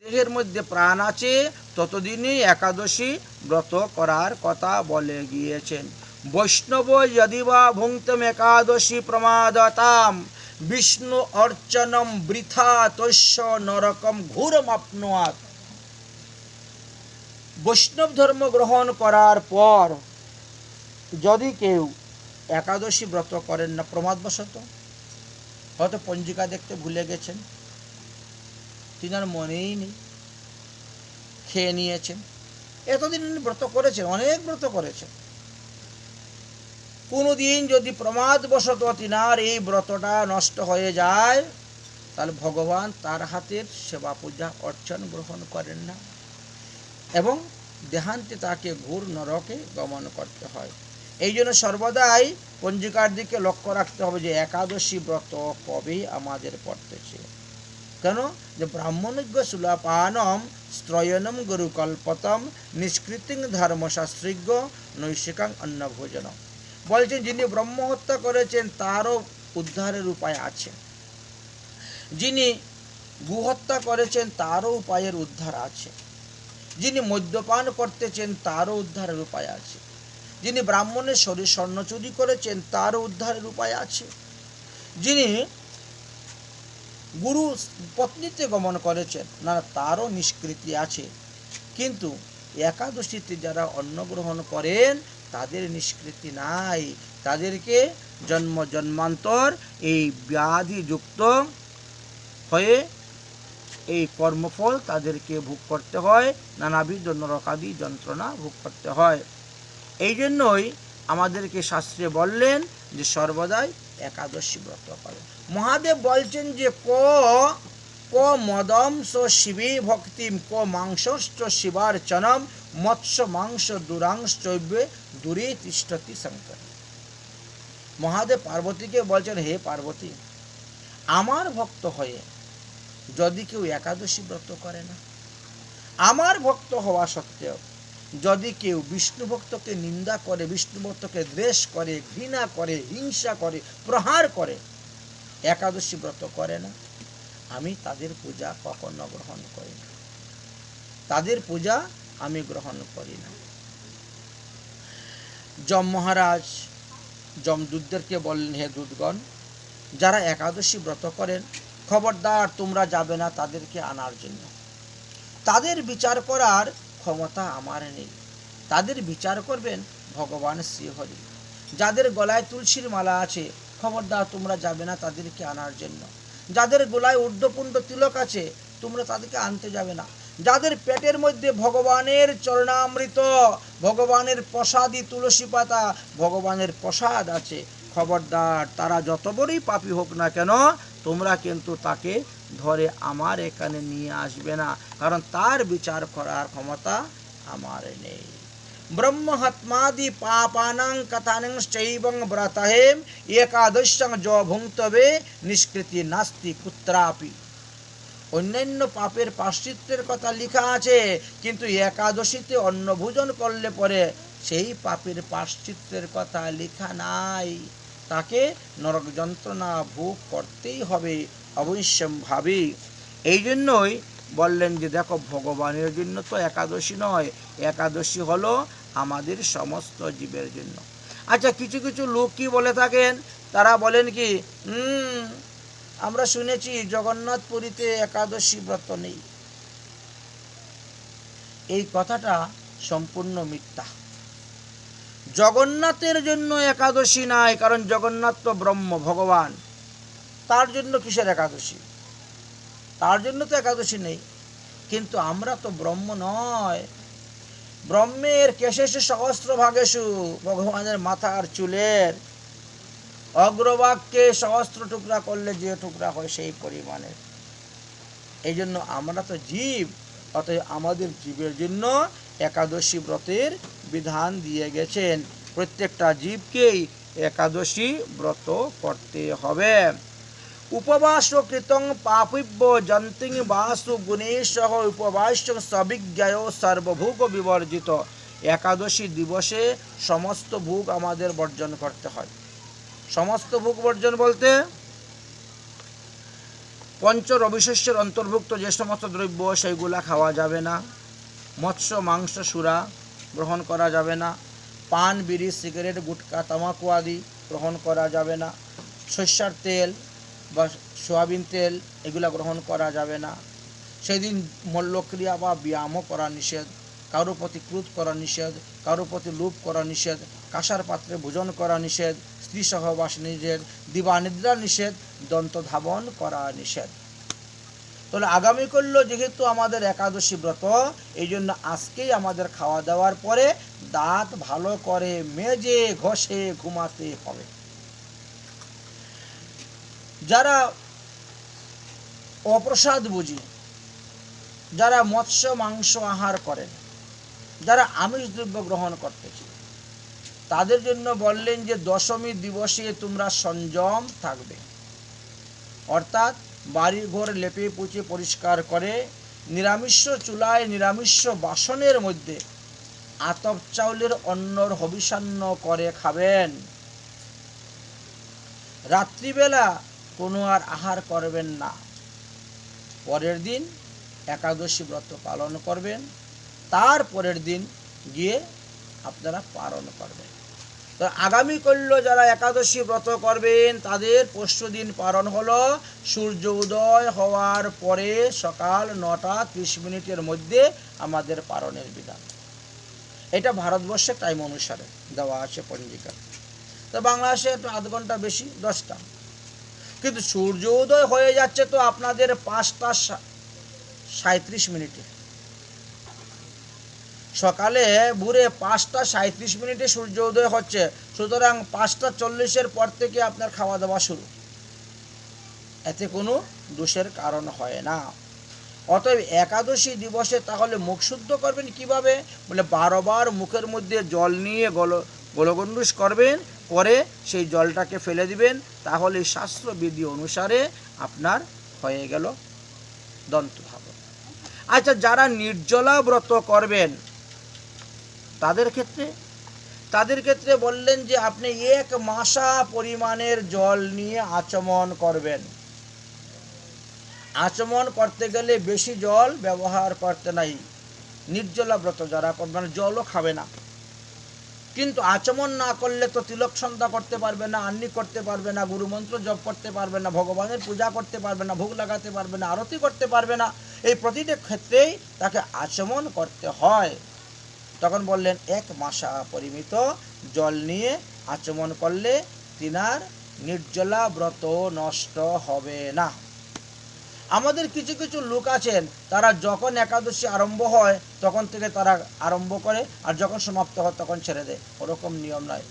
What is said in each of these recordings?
দেহের মধ্যে প্রাণ আছে ততদিনই একাদশী ব্রত করার কথা বলে গিয়েছেন। বৈষ্ণব যদিবা ভুঙ্ক্তম একাদশী প্রমাদতাম বিষ্ণু অর্চনম বৃথা তস্য নরকম ঘোরমাপ্নুয়াৎ। বৈষ্ণব ধর্ম গ্রহণ করার পর যদি কেউ একাদশী ব্রত করেন না প্রমাদবশত, হয়তো পঞ্জিকা দেখতে ভুলে গেছেন, তিনার মনেই নেই, খেয়ে নিয়েছেন, এতদিন ব্রত করেছেন, অনেক ব্রত করেছেন, কোনোদিন যদি প্রমাদবশত তিনার এই ব্রতটা নষ্ট হয়ে যায়, তাহলে ভগবান তার হাতের সেবা পূজা অর্চন গ্রহণ করেন না এবং দেহান্তে তাকে ঘোর নরকে গমন করতে হয়। এই জন্য সর্বদাই পঞ্জিকার দিকে লক্ষ্য রাখতে হবে যে একাদশী ব্রত কবে আমাদের পড়তেছে। কেন? যে ব্রাহ্মণজ্ঞ সুলাপানম স্ত্রয়নম গুরুকল্পতম নিষ্কৃতিং ধর্মশাস্ত্রজ্ঞ নৈশিকাং অন্নভোজনম। বলছেন যিনি ব্রহ্ম হত্যা করেছেন তারও উদ্ধারের উপায় আছে, যিনি গুহত্যা করেছেন তারও উপায়ের উদ্ধার আছে, যিনি মদ্যপান করতেছেন তারও উদ্ধারের উপায় আছে, যিনি ব্রাহ্মণের শরীর স্বর্ণচুরি করেছেন তারও উদ্ধারের উপায় আছে, যিনি গুরু পত্নীতে গমন করেছেন না তারও নিষ্কৃতি আছে। কিন্তু একাদশীতে যারা অন্ন গ্রহণ করেন তাদের নিষ্কৃতি নাই, তাদেরকে জন্ম জন্মান্তর এই ব্যাধিযুক্ত হয়ে এই কর্মফল তাদেরকে ভোগ করতে হয়, নানাবিধ নরকাদি যন্ত্রণা ভোগ করতে হয়। এই জন্যই আমাদেরকে শাস্ত্রে বললেন যে সর্বদাই একাদশী ব্রত করে। মহাদেব বলছেন যে ক মদংশ শিবে ভক্তিম ক মাংসশ্চ শিবার্চনম মৎস্য মাংস দুরাংশৈবে দূরে তিষ্ঠতি শঙ্কর। মহাদেব পার্বতীকে বলছেন, হে পার্বতী, আমার ভক্ত হয়ে যদি কেউ একাদশী ব্রত করে না, আমার ভক্ত হওয়া সত্ত্বেও যদি কেউ বিষ্ণু ভক্তকে নিন্দা করে, বিষ্ণু ভক্তকে দ্বেষ করে, ঘৃণা করে, হিংসা করে, প্রহার করে, একাদশী ব্রত করে না, আমি তাদের পূজা কখনো গ্রহণ করি না, তাদের পূজা আমি গ্রহণ করি না। যম মহারাজ যমদূতদেরকে বললেন, হে দূতগণ, যারা একাদশী ব্রত করেন খবরদার তোমরা যাবে না তাদেরকে আনার জন্য, তাদের বিচার করার ক্ষমতা আমার নেই, তাদের বিচার করবেন ভগবান শ্রীহরি। যাদের গলায় তুলসীর মালা আছে খবরদার তোমরা যাবে না তাদেরকে আনার জন্য, যাদের গলায় ঊর্ধ্বপুণ্ড তিলক আছে তোমরা তাদেরকে আনতে যাবে না, যাদের পেটের মধ্যে ভগবানের চরণামৃত, ভগবানের প্রসাদী তুলসী পাতা, ভগবানের প্রসাদ আছে, খবরদার তারা যত বড়ই পাপী হোক না কেন তোমরা কিন্তু তাকে ধরে আমার এখানে নিয়ে আসবে না, কারণ তার বিচার করার ক্ষমতা আমার নেই। ব্রহ্মহত্মাদি পাপানাং কথানাং চৈবং ব্রতহেম একাদশং য ভুঙ্ক্তবে নিষ্কৃতি নাস্তি কুত্রাপি। অন্যান্য পাপের প্রায়শ্চিত্তের কথা লেখা আছে, কিন্তু একাদশীতে অন্নভোজন করলে পরে সেই পাপের প্রায়শ্চিত্তের কথা লেখা নাই, তাকে নরক যন্ত্রণা ভোগ করতেই হবে অবশ্যম্ভাবী। এই জন্যই বললেন যে দেখো, ভগবানের জন্য তো একাদশী নয়, একাদশী হলো আমাদের সমস্ত জীবের জন্য। আচ্ছা, কিছু কিছু লোক কি বলে থাকেন, তারা বলেন কি আমরা শুনেছি জগন্নাথ পুরীতে একাদশী ব্রত নেই। এই কথাটা সম্পূর্ণ মিথ্যা। জগন্নাথের জন্য একাদশী নাই, কারণ জগন্নাথ তো ব্রহ্ম ভগবান, তার জন্য কিসের একাদশী? তার জন্য তো একাদশী নেই। কিন্তু আমরা তো ব্রহ্ম নয়, ব্রহ্মের কেশেষু সহস্র ভাগেষু, ভগবানের মাথার চুলের অগ্রভাগকে সহস্র টুকরা করলে যে টুকরা হয় সেই পরিমাণের। এই জন্য আমরা তো জীব, অতএব আমাদের জীবের জন্য একাদশী ব্রতের বিধান দিয়ে গেছেন, প্রত্যেকটা জীবকেই একাদশী ব্রত করতে হবে। উপবাস কৃতং পাপিব্য জন্তিং বাসু গুণেশ উপবাস সবিজ্ঞায় সর্বভোগ বিবর্জিত। একাদশী দিবসে সমস্ত ভোগ আমাদের বর্জন করতে হয়। সমস্ত ভোগ বর্জন বলতে পঞ্চ রবিশস্যের অন্তর্ভুক্ত যে সমস্ত দ্রব্য সেইগুলা খাওয়া যাবে না। মৎস্য, মাংস, সুরা গ্রহণ করা যাবে না। পান, বিড়ি, সিগারেট, গুটকা, তামাকু আদি গ্রহণ করা যাবে না। সর্ষের তেল বা সয়াবিন তেল এগুলা গ্রহণ করা যাবে না। সেদিন মল্লক্রিয়া বা ব্যায়ামও করা নিষেধ। কারো প্রতি ক্রোধ করা নিষেধ, কারো প্রতি লোভ করা নিষেধ, কাঁসার পাত্রে ভোজন করা নিষেধ, স্ত্রী সহবাস নিষেধ, দিবানিদ্রা নিষেধ, দন্ত ধাবন করা নিষেধ। তাহলে আগামীকাল যেহেতু আমাদের একাদশী ব্রত, এই জন্য আজকেই আমাদের খাওয়া দাওয়ার পরে দাঁত ভালো করে মেজে ঘষে ঘুমাতে হবে। যারা অপ্রসাদ বুঝি, যারা মৎস্য মাংস আহার করেন, যারা আমিষ দ্রব্য গ্রহণ করতেছে, তাদের জন্য বললেন যে দশমী দিবসে তোমরা সংযম থাকবে। অর্থাৎ বাড়ি ঘর লেপে পুছে পরিষ্কার করে নিরামিষ চুলায় নিরামিষ বাসনের মধ্যে আতপ চাউলের অন্নর হবিষান্ন করে খাবেন। রাত্রিবেলা কোনো আর আহার করবেন না। পরের দিন একাদশী ব্রত পালন করবেন, তার পরের দিন গিয়ে আপনারা পালন করবেন। তো আগামীকাল যারা একাদশী ব্রত করবেন তাদের পরশু দিন পালন হলো সূর্য উদয় হওয়ার পরে সকাল 9:30 মধ্যে আমাদের পালনের বিধান। এটা ভারতবর্ষের টাইম অনুসারে দেওয়া আছে পঞ্জিকা। তো বাংলাদেশে একটু আধ ঘন্টা বেশি, 10টা। কিন্তু সূর্য উদয় হয়ে যাচ্ছে তো আপনাদের 5:37। সকালে ভোরে 5:37 সূর্য উদয় হচ্ছে, সুতরাং 5:40 পর থেকে আপনার খাওয়া দাওয়া শুরু। এতে কোনো দোষের কারণ হয় না। অতএব একাদশী দিবসে তাহলে মুখ শুদ্ধ করবেন কিভাবে? বলে 12 বার মুখের মধ্যে জল নিয়ে গলগণ্ডুষ করবেন, করে সেই জলটাকে ফেলে দিবেন, তাহলে শাস্ত্রবিধি অনুসারে আপনার হয়ে গেল দন্তধাবন। আচ্ছা, যারা নির্জলা ব্রত করবেন তাদের ক্ষেত্রে বললেন যে আপনি 1 মাসা পরিমাণের জল নিয়ে আচমন করবেন। আচমন করতে গেলে বেশি জল ব্যবহার করতে নাই। নির্জলা ব্রত যারা করবেন জলও খাবে না। কিন্তু আচমন না করলে তো তিলক সন্ধ্যা করতে পারবে না, আন্নি করতে পারবে না, গুরুমন্ত্র জপ করতে পারবে না, ভগবানের পূজা করতে পারবে না, ভোগ লাগাতে পারবে না, আরতি করতে পারবে না। এই প্রতিটা ক্ষেত্রেই তাকে আচমন করতে হয়। তখন বললেন 1 মাসা পরিমিত জল নিয়ে আচমন করলে তিনার নির্জলা ব্রত নষ্ট হবে না। আমাদের কিছু কিছু লোক আছেন, তারা যখন একাদশী আরম্ভ হয় তখন থেকে তারা আরম্ভ করে, আর যখন সমাপ্ত হয় তখন ছেড়ে দেয়। ওরকম নিয়ম নয়।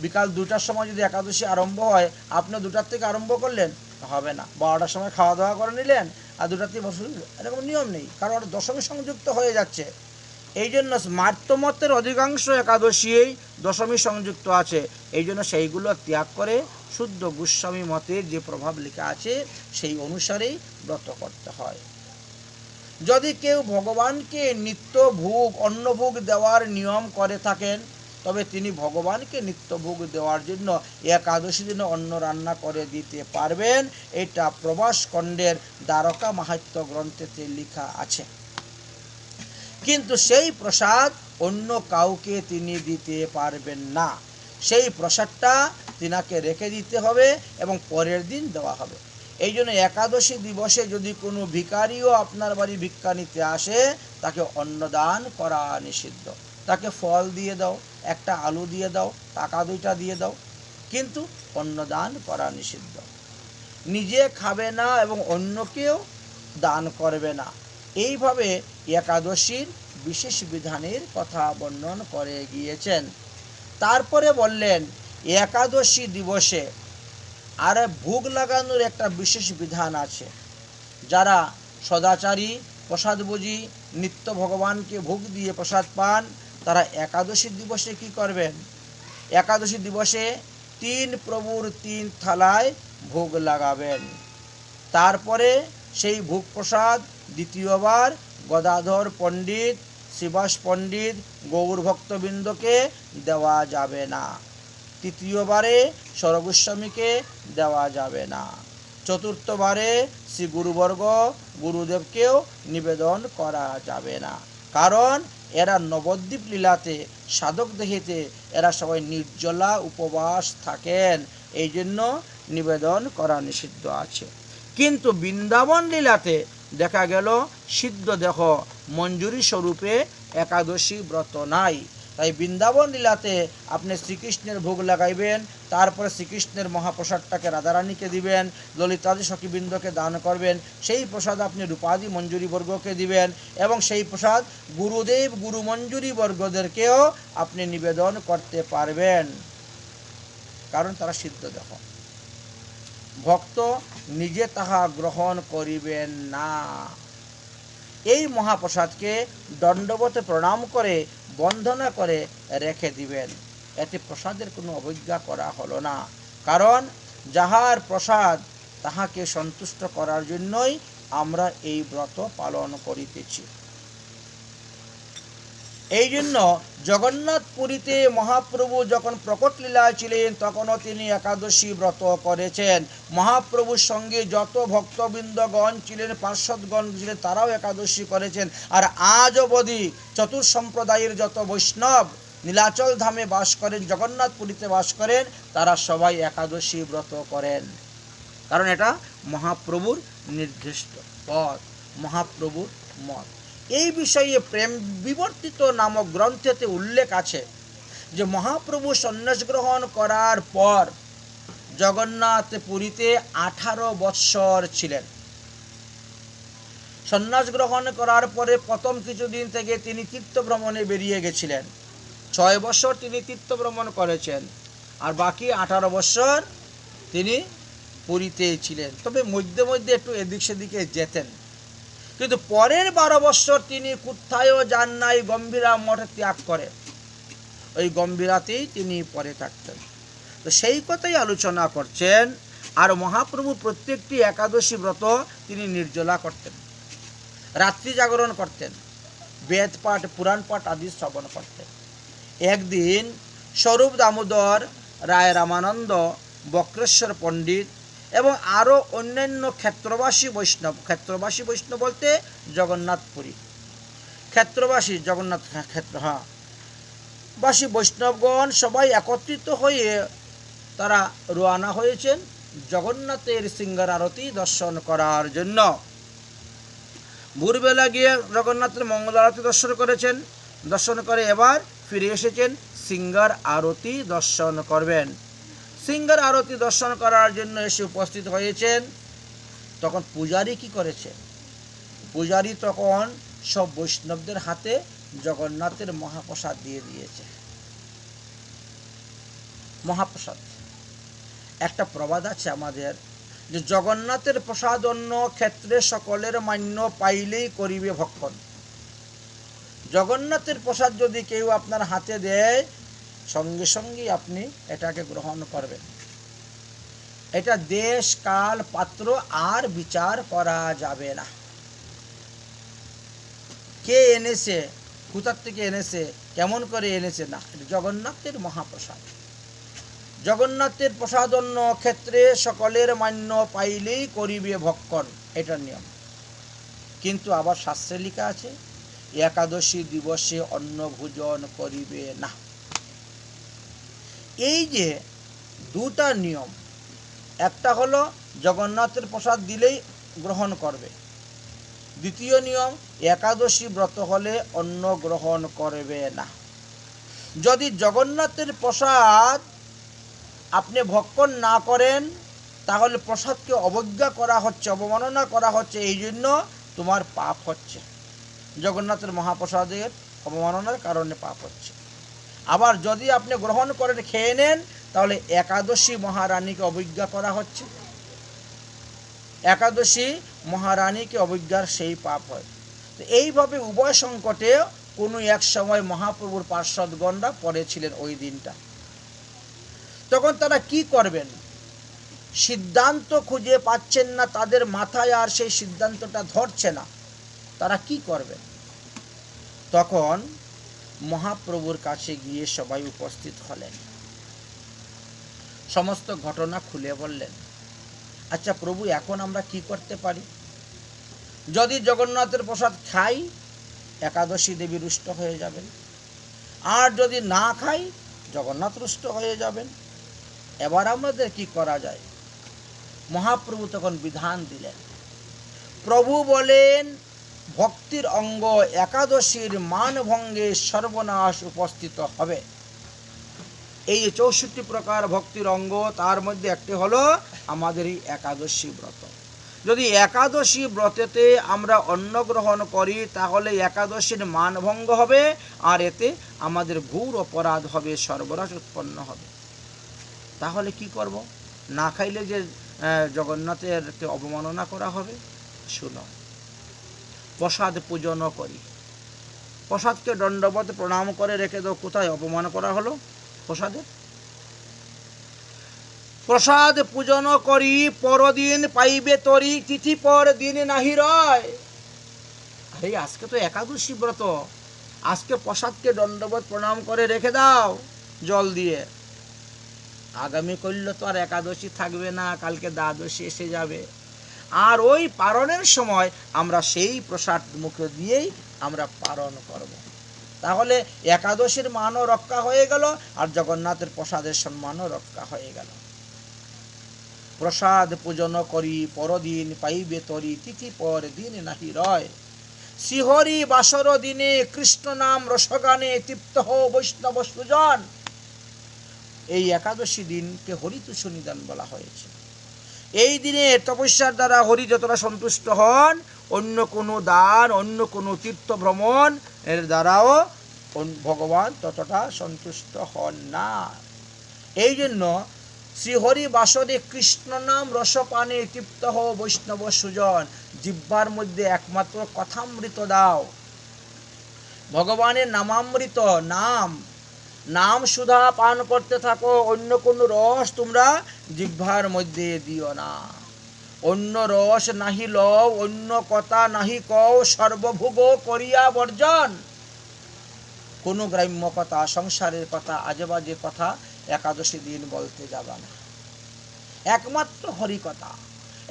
বিকাল 2টার সময় যদি একাদশী আরম্ভ হয়, আপনি 2টার থেকে আরম্ভ করলেন, হবে না। 12টার সময় খাওয়া দাওয়া করে নিলেন আর 2টার থেকে বসে, এরকম নিয়ম নেই, কারণ ওটা দশমী সংযুক্ত হয়ে যাচ্ছে। এই জন্য স্মার্তমতের অধিকাংশ একাদশীই দশমী সংযুক্ত আছে। এই জন্য সেইগুলো ত্যাগ করে শুদ্ধ গোস্বামী মতের যে প্রভাব লেখা আছে সেই অনুসারেই ব্রত করতে হয়। যদি কেউ ভগবানকে নিত্য ভোগ অন্নভোগ দেওয়ার নিয়ম করে থাকেন, তবে তিনি ভগবানকে নিত্য ভোগ দেওয়ার জন্য একাদশী দিনে অন্ন রান্না করে দিতে পারবেন। এটা প্রভাস খণ্ডের দ্বারকা মাহাত্ম্য গ্রন্থেতে লেখা আছে। কিন্তু সেই প্রসাদ অন্য কাউকে তিনি দিতে পারবেন না। সেই প্রসাদটা তিনাকে রেখে দিতে হবে এবং পরের দিন দেওয়া হবে। এই জন্য একাদশী দিবসে যদি কোনো ভিখারিও আপনার বাড়ি ভিক্ষা নিতে আসে, তাকে অন্নদান করা নিষিদ্ধ। তাকে ফল দিয়ে দাও, একটা আলু দিয়ে দাও, টাকা 2টা দিয়ে দাও, কিন্তু অন্নদান করা নিষিদ্ধ। নিজে খাবে না এবং অন্যকেও দান করবে না। এইভাবে একাদশীর বিশেষ বিধানের কথা বর্ণন করে গিয়েছেন। তারপরে বললেন একাদশী দিবসে আর ভোগ লাগানোর একটা বিশেষ বিধান আছে। যারা সদাচারী, প্রসাদভোজী, নিত্য ভগবানকে ভোগ দিয়ে প্রসাদ পান, তারা একাদশী দিবসে কি করবেন? একাদশী দিবসে 3 প্রভুর 3 থালায় ভোগ লাগাবেন। তারপরে সেই ভোগ প্রসাদ দ্বিতীয়বার গদাধর পণ্ডিত, শ্রীবাস পণ্ডিত, গৌর ভক্তবৃন্দকে দেওয়া যাবে না। তৃতীয়বারে সরগোস্বামীকে দেওয়া যাবে না। চতুর্থবারে শ্রী গুরুবর্গ গুরুদেবকেও নিবেদন করা যাবে না, কারণ এরা নবদ্বীপ লীলাতে সাধক দেখিতে এরা সবাই নির্জলা উপবাস থাকেন, এই জন্য নিবেদন করা নিষিদ্ধ আছে। কিন্তু বৃন্দাবন লীলাতে দেখা গেল সিদ্ধ দেহ মঞ্জুরি স্বরূপে একাদশী ব্রত নাই। তাই বৃন্দাবন লীলাতে আপনি শ্রীকৃষ্ণের ভোগ লাগাইবেন, তারপরে শ্রীকৃষ্ণের মহাপ্রসাদটাকে রাধারানীকে দিবেন, ললিতাদি সখীবৃন্দকে দান করবেন, সেই প্রসাদ আপনি রূপাদি মঞ্জুরি বর্গকে দিবেন, এবং সেই প্রসাদ গুরুদেব গুরু মঞ্জুরি বর্গদেরকেও আপনি নিবেদন করতে পারবেন, কারণ তারা সিদ্ধ দেহ। ভক্ত নিজে তাহা গ্রহণ করিবেন না। এই মহাপ্রসাদকে দণ্ডবতে প্রণাম করে বন্দনা করে রেখে দিবেন, এতে প্রসাদের কোনো অবজ্ঞা করা হলো না, কারণ যাহার প্রসাদ তাহাকে সন্তুষ্ট করার জন্যই আমরা এই ব্রত পালন করিতেছি। এই জন্য জগন্নাথপুরীতে মহাপ্রভু যখন প্রকট লীলায় ছিলেন তখনও তিনি একাদশী ব্রত করেছেন। মহাপ্রভুর সঙ্গে যত ভক্তবৃন্দগণ ছিলেন, পার্শ্বদগণ ছিলেন, তারাও একাদশী করেছেন। আর আজ অবধি চতুর্সম্প্রদায়ের যত বৈষ্ণব নীলাচল ধামে বাস করেন, জগন্নাথপুরীতে বাস করেন, তারা সবাই একাদশী ব্রত করেন, কারণ এটা মহাপ্রভুর নির্দিষ্ট পথ, মহাপ্রভুর মত। এই বিষয়ে প্রেম বিবর্তিত নামক গ্রন্থেতে উল্লেখ আছে যে মহাপ্রভু সন্ন্যাস গ্রহণ করার পর জগন্নাথ পুরীতে 18 বৎসর ছিলেন। সন্ন্যাস গ্রহণ করার পরে প্রথম কিছুদিন থেকে তিনি তীর্থভ্রমণে বেরিয়ে গেছিলেন। 6 বছর তিনি তীর্থভ্রমণ করেছেন, আর বাকি 18 বছর তিনি পুরীতেই ছিলেন। তবে মধ্যে মধ্যে একটু এদিক সেদিকে যেতেন, কিন্তু পরের 12 বছর তিনি কোথায়ও যান নাই, গম্ভীরা মঠ ত্যাগ করে ওই গম্ভীরাতেই তিনি পরে থাকতেন। তো সেই কথাই আলোচনা করছেন। আর মহাপ্রভু প্রত্যেকটি একাদশী ব্রত তিনি নির্জলা করতেন, রাত্রি জাগরণ করতেন, বেদ পাঠ পুরাণ পাঠ আদি শ্রবণ করতেন। একদিন স্বরূপ দামোদর রায় রামানন্দ, বক্রেশ্বর পণ্ডিত এবং আরও অন্যান্য ক্ষেত্রবাসী বৈষ্ণব বলতে জগন্নাথপুরী ক্ষেত্রবাসী, জগন্নাথ ক্ষেত্র বাসী বৈষ্ণবগণ সবাই একত্রিত হয়ে তারা রওনা হয়েছেন জগন্নাথের সিঙ্গার আরতি দর্শন করার জন্য। ভোরবেলা গিয়ে জগন্নাথের মঙ্গল আরতি দর্শন করেছেন, দর্শন করে এবার ফিরে এসেছেন সিঙ্গার আরতি দর্শন করবেন। সিঙ্গার আরতি দর্শন করার জন্য এসে উপস্থিত হয়েছেন। তখন পূজারী কি করেছে? পূজারী তখন সব বৈষ্ণবদের হাতে জগন্নাথের মহাপ্রসাদ দিয়ে দিয়েছে। মহাপ্রসাদ একটা প্রবাদ আছে আমাদের, যে জগন্নাথের প্রসাদ অন্য ক্ষেত্রে সকলের মান্য, পাইলেই করিবে ভক্ষণ। জগন্নাথের প্রসাদ যদি কেউ আপনার হাতে দেয়, সঙ্গে সঙ্গে আপনি এটাকে গ্রহণ করবেন। এটা দেশ কাল পাত্র আর বিচার করা যাবে না। কে এনেছে, কোথার থেকে এনেছে, কেমন করে এনেছে, না, জগন্নাথের মহাপ্রসাদ। জগন্নাথের প্রসাদ অন্য ক্ষেত্রে সকলের মান্য, পাইলেই করিবে ভক্ষণ, এটা নিয়ম। কিন্তু আবার শাস্ত্রে লেখা আছে একাদশী দিবসে অন্ন ভোজন করিবে না। এই যে দুটা নিয়ম, একটা হলো জগন্নাথের প্রসাদ দিলেই গ্রহণ করবে, দ্বিতীয় নিয়ম একাদশী ব্রত হলে অন্ন গ্রহণ করবে না। যদি জগন্নাথের প্রসাদ আপনি ভক্ষণ না করেন, তাহলে প্রসাদকে অবজ্ঞা করা হচ্ছে, অবমাননা করা হচ্ছে, এই জন্য তোমার পাপ হচ্ছে। জগন্নাথের মহাপ্রসাদের অবমাননার কারণে পাপ হচ্ছে। আবার যদি আপনি গ্রহণ করেন, খেয়ে নেন, তাহলে একাদশী মহারানীকে অবজ্ঞা করা হচ্ছে। একাদশী মহারানীকে অবজ্ঞার সেই পাপ হয়। তো এইভাবে উভয় সংকটে কোনো এক সময় মহাপ্রভুর পার্শ্বদগণরা পড়েছিলেন ওই দিনটা। তখন তারা কি করবেন সিদ্ধান্ত খুঁজে পাচ্ছেন না, তাদের মাথায় আর সেই সিদ্ধান্তটা ধরছে না, তারা কি করবেন। তখন মহাপ্রভুর কাছে গিয়ে সবাই উপস্থিত হলেন, সমস্ত ঘটনা খুলে বললেন। আচ্ছা প্রভু, এখন আমরা কি করতে পারি? যদি জগন্নাথের প্রসাদ খাই, একাদশী দেবী রুষ্ট হয়ে যাবেন, আর যদি না খাই, জগন্নাথ রুষ্ট হয়ে যাবেন। এবার আমাদের কি করা যায়? মহাপ্রভু তখন বিধান দিলেন। প্রভু বলেন, ভক্তির অঙ্গ একাদশীর মানভঙ্গে সর্বনাশ উপস্থিত হবে। এই যে 64 প্রকার ভক্তির অঙ্গ, তার মধ্যে একটি হলো আমাদের এই একাদশী ব্রত। যদি একাদশী ব্রতেতে আমরা অন্ন গ্রহণ করি, তাহলে একাদশীর মানভঙ্গ হবে, আর এতে আমাদের ঘোর অপরাধ হবে, সর্বনাশ উৎপন্ন হবে। তাহলে কি করব? না খাইলে যে জগন্নাথের অবমাননা করা হবে। শুনো, প্রসাদ পূজন করি, প্রসাদকে দণ্ডবত প্রণাম করে রেখে দাও। কোথায় অপমান করা হলো প্রসাদের? প্রসাদ পূজন করি, পরদিন পাইবে তরি, তিথি পর দিন নাহি রয়। আরে আজকে তো একাদশী ব্রত, আজকে প্রসাদকে দণ্ডবত প্রণাম করে রেখে দাও জল দিয়ে। আগামী করলে তো আর একাদশী থাকবে না, কালকে দ্বাদশী এসে যাবে। আর ওই পারণের সময় আমরা সেই প্রসাদ মুখে দিয়েই আমরা পারণ করব। তাহলে একাদশীর মানও রক্ষা হয়ে গেল, আর জগন্নাথের প্রসাদের সম্মানও রক্ষা হয়ে গেল। প্রসাদ পূজন করি, পরদিন পাইবে তরি, তিথি পর দিন নাহি রয়। শ্রীহরি বাসর দিনে কৃষ্ণ নাম রসগানে তৃপ্ত হো বৈষ্ণব সুজন। এই একাদশী দিনকে হরিতুষ নিদান বলা হয়েছে। এই দিনে তপস্যার দ্বারা হরি যতটা সন্তুষ্ট হন, অন্য কোনো দান, অন্য কোনো তীর্থ ভ্রমণ এর দ্বারাও ভগবান ততটা সন্তুষ্ট হন না। এই জন্য শ্রীহরি বাসরে কৃষ্ণ নাম রসপানে তৃপ্ত হো বৈষ্ণব সুজন। জিহ্বার মধ্যে একমাত্র কথামৃত দাও, ভগবানের নামামৃত, নাম সুধা পান করতে থাকো। অন্য কোনো রস তোমরা জিহ্বার মধ্যে দিও না। অন্য রস নাহি লও, অন্য কথা নাহি কও, সর্বভোগ করিয়া বর্জন। কোনো গ্রাম্য কথা, সংসারের কথা, আজেবাজে কথা একাদশী দিন বলতে যাবে না। একমাত্র হরি কথা,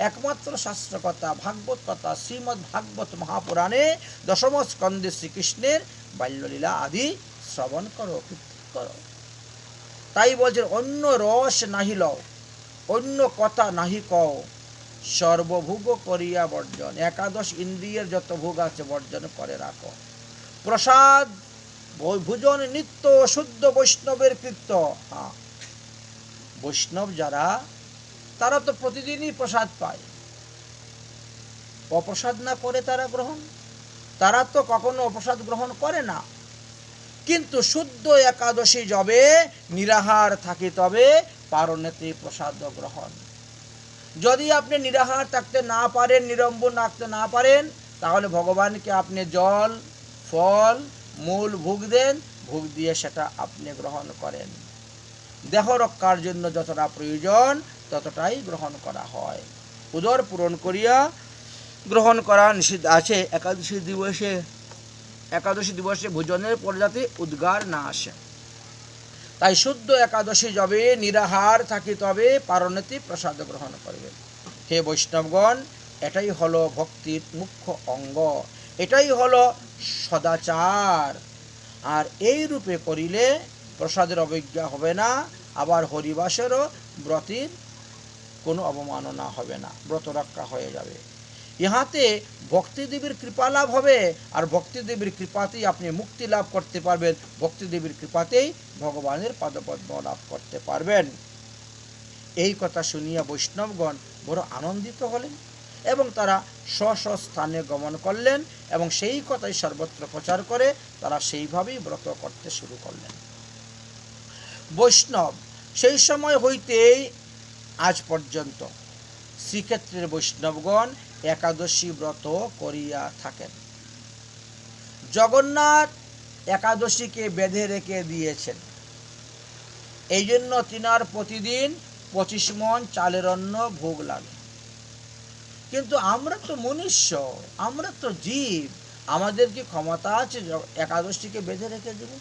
একমাত্র শাস্ত্র কথা, ভাগবত কথা, শ্রীমদ্ ভাগবত মহাপুরাণে দশম স্কন্ধে শ্রীকৃষ্ণের বাল্যলীলা আদি শ্রবণ করো, কীর্তন করো। তাই বলছে, অন্য রস নাহি লও, অন্য কথা নাহি কও, সর্বভোগ করিয়া বর্জন। একাদশ ইন্দ্রিয়ের যত ভোগ আছে বর্জন করে রাখো। প্রসাদ ভোজন নিত্য শুদ্ধ বৈষ্ণবের কৃত্য। হ্যাঁ, বৈষ্ণব যারা, তারা তো প্রতিদিনই প্রসাদ পায়। অপ্রসাদ না করে তারা গ্রহণ, তারা তো কখনো অপ্রসাদ গ্রহণ করে না। কিন্তু শুদ্ধ একাদশী যবে নিরাহার থাকে, তবে পারণেতে প্রসাদ গ্রহণ। যদি আপনি নিরাহার থাকতে না পারেন, নিরম্বর রাখতে না পারেন, তাহলে ভগবানকে আপনি জল, ফল, মূল ভোগ দেন, ভোগ দিয়ে সেটা আপনি গ্রহণ করেন। দেহ রক্ষার জন্য যতটা প্রয়োজন ততটাই গ্রহণ করা হয়। উদর পূরণ করিয়া গ্রহণ করা নিষিদ্ধ আছে। একাদশী দিবসে ভোজনের পর যাতে উদ্গার না আসে। তাই শুদ্ধ একাদশী যবে নিরাহার থাকি, তবে পারণেতে প্রসাদ গ্রহণ করবে। হে বৈষ্ণবগণ, এটাই হলো ভক্তির মুখ্য অঙ্গ, এটাই হলো সদাচার। আর এই রূপে করিলে প্রসাদের অবজ্ঞা হবে না, আবার হরিবাসেরও ব্রতের কোনো অবমাননা হবে না, ব্রত রক্ষা হয়ে যাবে। ইহাতে ভক্তিদেবীর কৃপা লাভ হবে, আর ভক্তিদেবীর কৃপাতেই আপনি মুক্তি লাভ করতে পারবেন। ভক্তিদেবীর কৃপাতেই ভগবানের পাদপদ্ম লাভ করতে পারবেন। এই কথা শুনিয়া বৈষ্ণবগণ বড় আনন্দিত হলেন, এবং তারা স্ব স্থানে গমন করলেন, এবং সেই কথাই সর্বত্র প্রচার করে তারা সেইভাবেই ব্রত করতে শুরু করলেন। বৈষ্ণব সেই সময় হইতেই আজ পর্যন্ত শ্রীক্ষেত্রের বৈষ্ণবগণ একাদশী ব্রত করিয়া থাকেন। জগন্নাথ একাদশীকে বেঁধে রেখে দিয়েছেন, এই জন্য তিনার প্রতিদিন 25 মণ চালের অন্ন ভোগ লাগে। কিন্তু আমরা তো মনুষ্য, আমরা তো জীব, আমাদের কি ক্ষমতা আছে একাদশীকে বেঁধে রেখে দেব?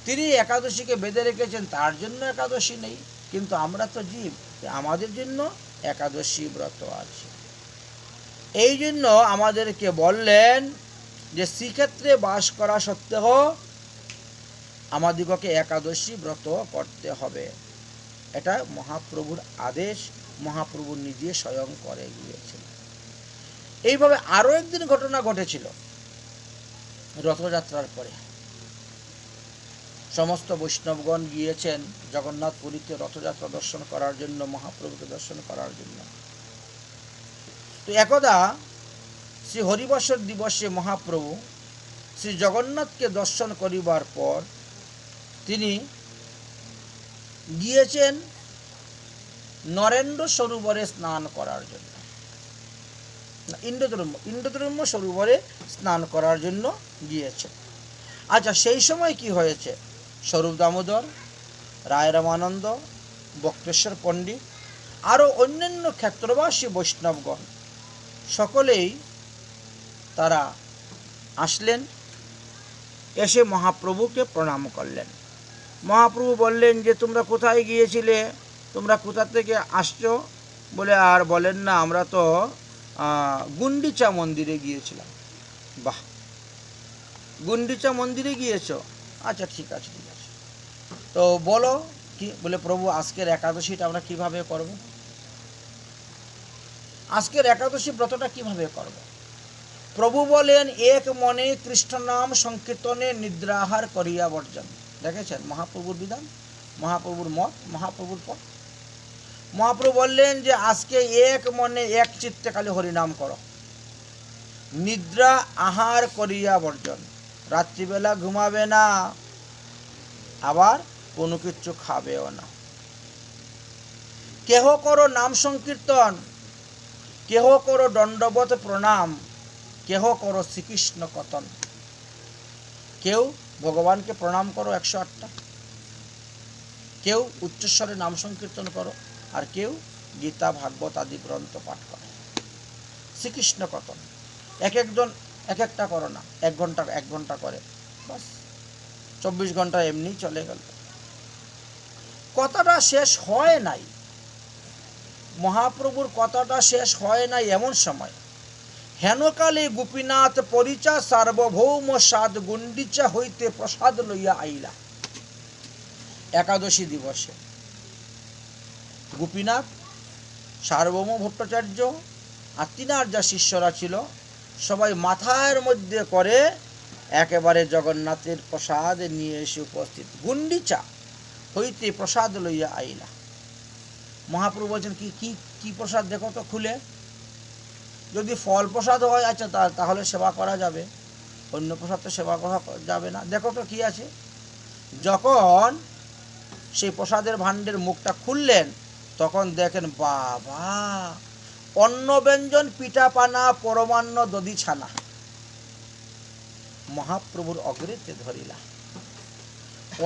তিনি একাদশীকে বেঁধে রেখেছেন, তার জন্য একাদশী নেই। কিন্তু আমরা তো জীব, আমাদের জন্য একাদশী ব্রত আছে। এই জন্য আমাদেরকে বললেন যে শ্রীক্ষেত্রে বাস করা সত্ত্বেও আমাদিগকে একাদশী ব্রত করতে হবে। এটা মহাপ্রভুর আদেশ, মহাপ্রভু নিজে স্বয়ং করে গিয়েছেন। এইভাবে আরো একদিন ঘটনা ঘটেছিল। রথযাত্রার পরে সমস্ত বৈষ্ণবগণ গিয়েছেন জগন্নাথ পুরীতে রথযাত্রা দর্শন করার জন্য, মহাপ্রভুকে দর্শন করার জন্য। তো একদা শ্রী হরিবর্ষর দিবসে মহাপ্রভু শ্রী জগন্নাথকে দর্শন করিবার পর তিনি গিয়েছেন নরেন্দ্র সরোবরে স্নান করার জন্য, ইন্দ্রদ্রম্য সরোবরে স্নান করার জন্য গিয়েছেন। আচ্ছা, সেই সময় কি হয়েছে? স্বরূপ দামোদর, রায় রামানন্দ, বক্রেশ্বর পণ্ডিত, আরও অন্যান্য ক্ষেত্রবাসী বৈষ্ণবগণ সকলেই তারা আসলেন, এসে মহাপ্রভুকে প্রণাম করলেন। মহাপ্রভু বললেন যে তোমরা কোথায় গিয়েছিলে, তোমরা কোথা থেকে আসছো? বলে আর বলেন না, আমরা তো গুন্ডিচা মন্দিরে গিয়েছিলাম। বাহ, গুন্ডিচা মন্দিরে গিয়েছো? আচ্ছা, ঠিক আছে ঠিক আছে, তো বলো কি? বলে প্রভু আজকের একাদশীটা আমরা কিভাবে করব, আজকের একাদশী ব্রতটা কিভাবে করব? প্রভু বলেন এক মনে কৃষ্ণ নাম সংকীর্তনে নিদ্রাহার করিয়া বর্জন। দেখেছেন মহাপ্রভুর বিধান, মহাপ্রভুর মত, মহাপ্রভুর পথ। মহাপ্রভু বললেন যে আজকে এক মনে এক চিত্তে খালি হরিনাম করো, নিদ্রা আহার করিয়া বর্জন। রাত্রিবেলা ঘুমাবে না, আবার কোনো কিছু খাবেও না। কেহ করো নাম সংকীর্তন, কেহ করো দণ্ডবত প্রণাম, কেহ করো শ্রীকৃষ্ণ কথন। কেউ ভগবানকে প্রণাম করো 108টা, কেউ উচ্চস্বরে নাম সংকীর্তন করো, আর কেউ গীতা ভাগবত আদি গ্রন্থ পাঠ করো। শ্রীকৃষ্ণ কথন এক একজন এক একটা করো না, 1 ঘন্টা করে, বাস 24 ঘন্টা এমনি চলে গেল। কথাটা শেষ হয় নাই, মহাপ্রভুর কথাটা শেষ হয় নাই এমন সময় হেনকালে গোপীনাথ পরিচা সার্বভৌম সাদ গুন্ডিচা হইতে প্রসাদ লইয়া আইলা। একাদশী দিবসে গোপীনাথ, সার্বভৌম ভট্টাচার্য আর তিনার যা শিষ্যরা ছিল সবাই মাথার মধ্যে করে একেবারে জগন্নাথের প্রসাদ নিয়ে এসে উপস্থিত। গুন্ডিচা হইতে প্রসাদ লইয়া আইলা। মহাপ্রভু বলছেন কি কি কি প্রসাদ দেখো তো খুলে, যদি ফল প্রসাদ হয় আচ্ছা তাহলে সেবা করা যাবে, অন্য প্রসাদ তো সেবা করা যাবে না, দেখো তো কি আছে। যখন সেই প্রসাদের ভাণ্ডের মুখটা খুললেন তখন দেখেন বাবা, অন্ন ব্যঞ্জন পিঠা পানা পরমান্ন দধি ছানা। মহাপ্রভুর অগ্রেতে ধরিলা।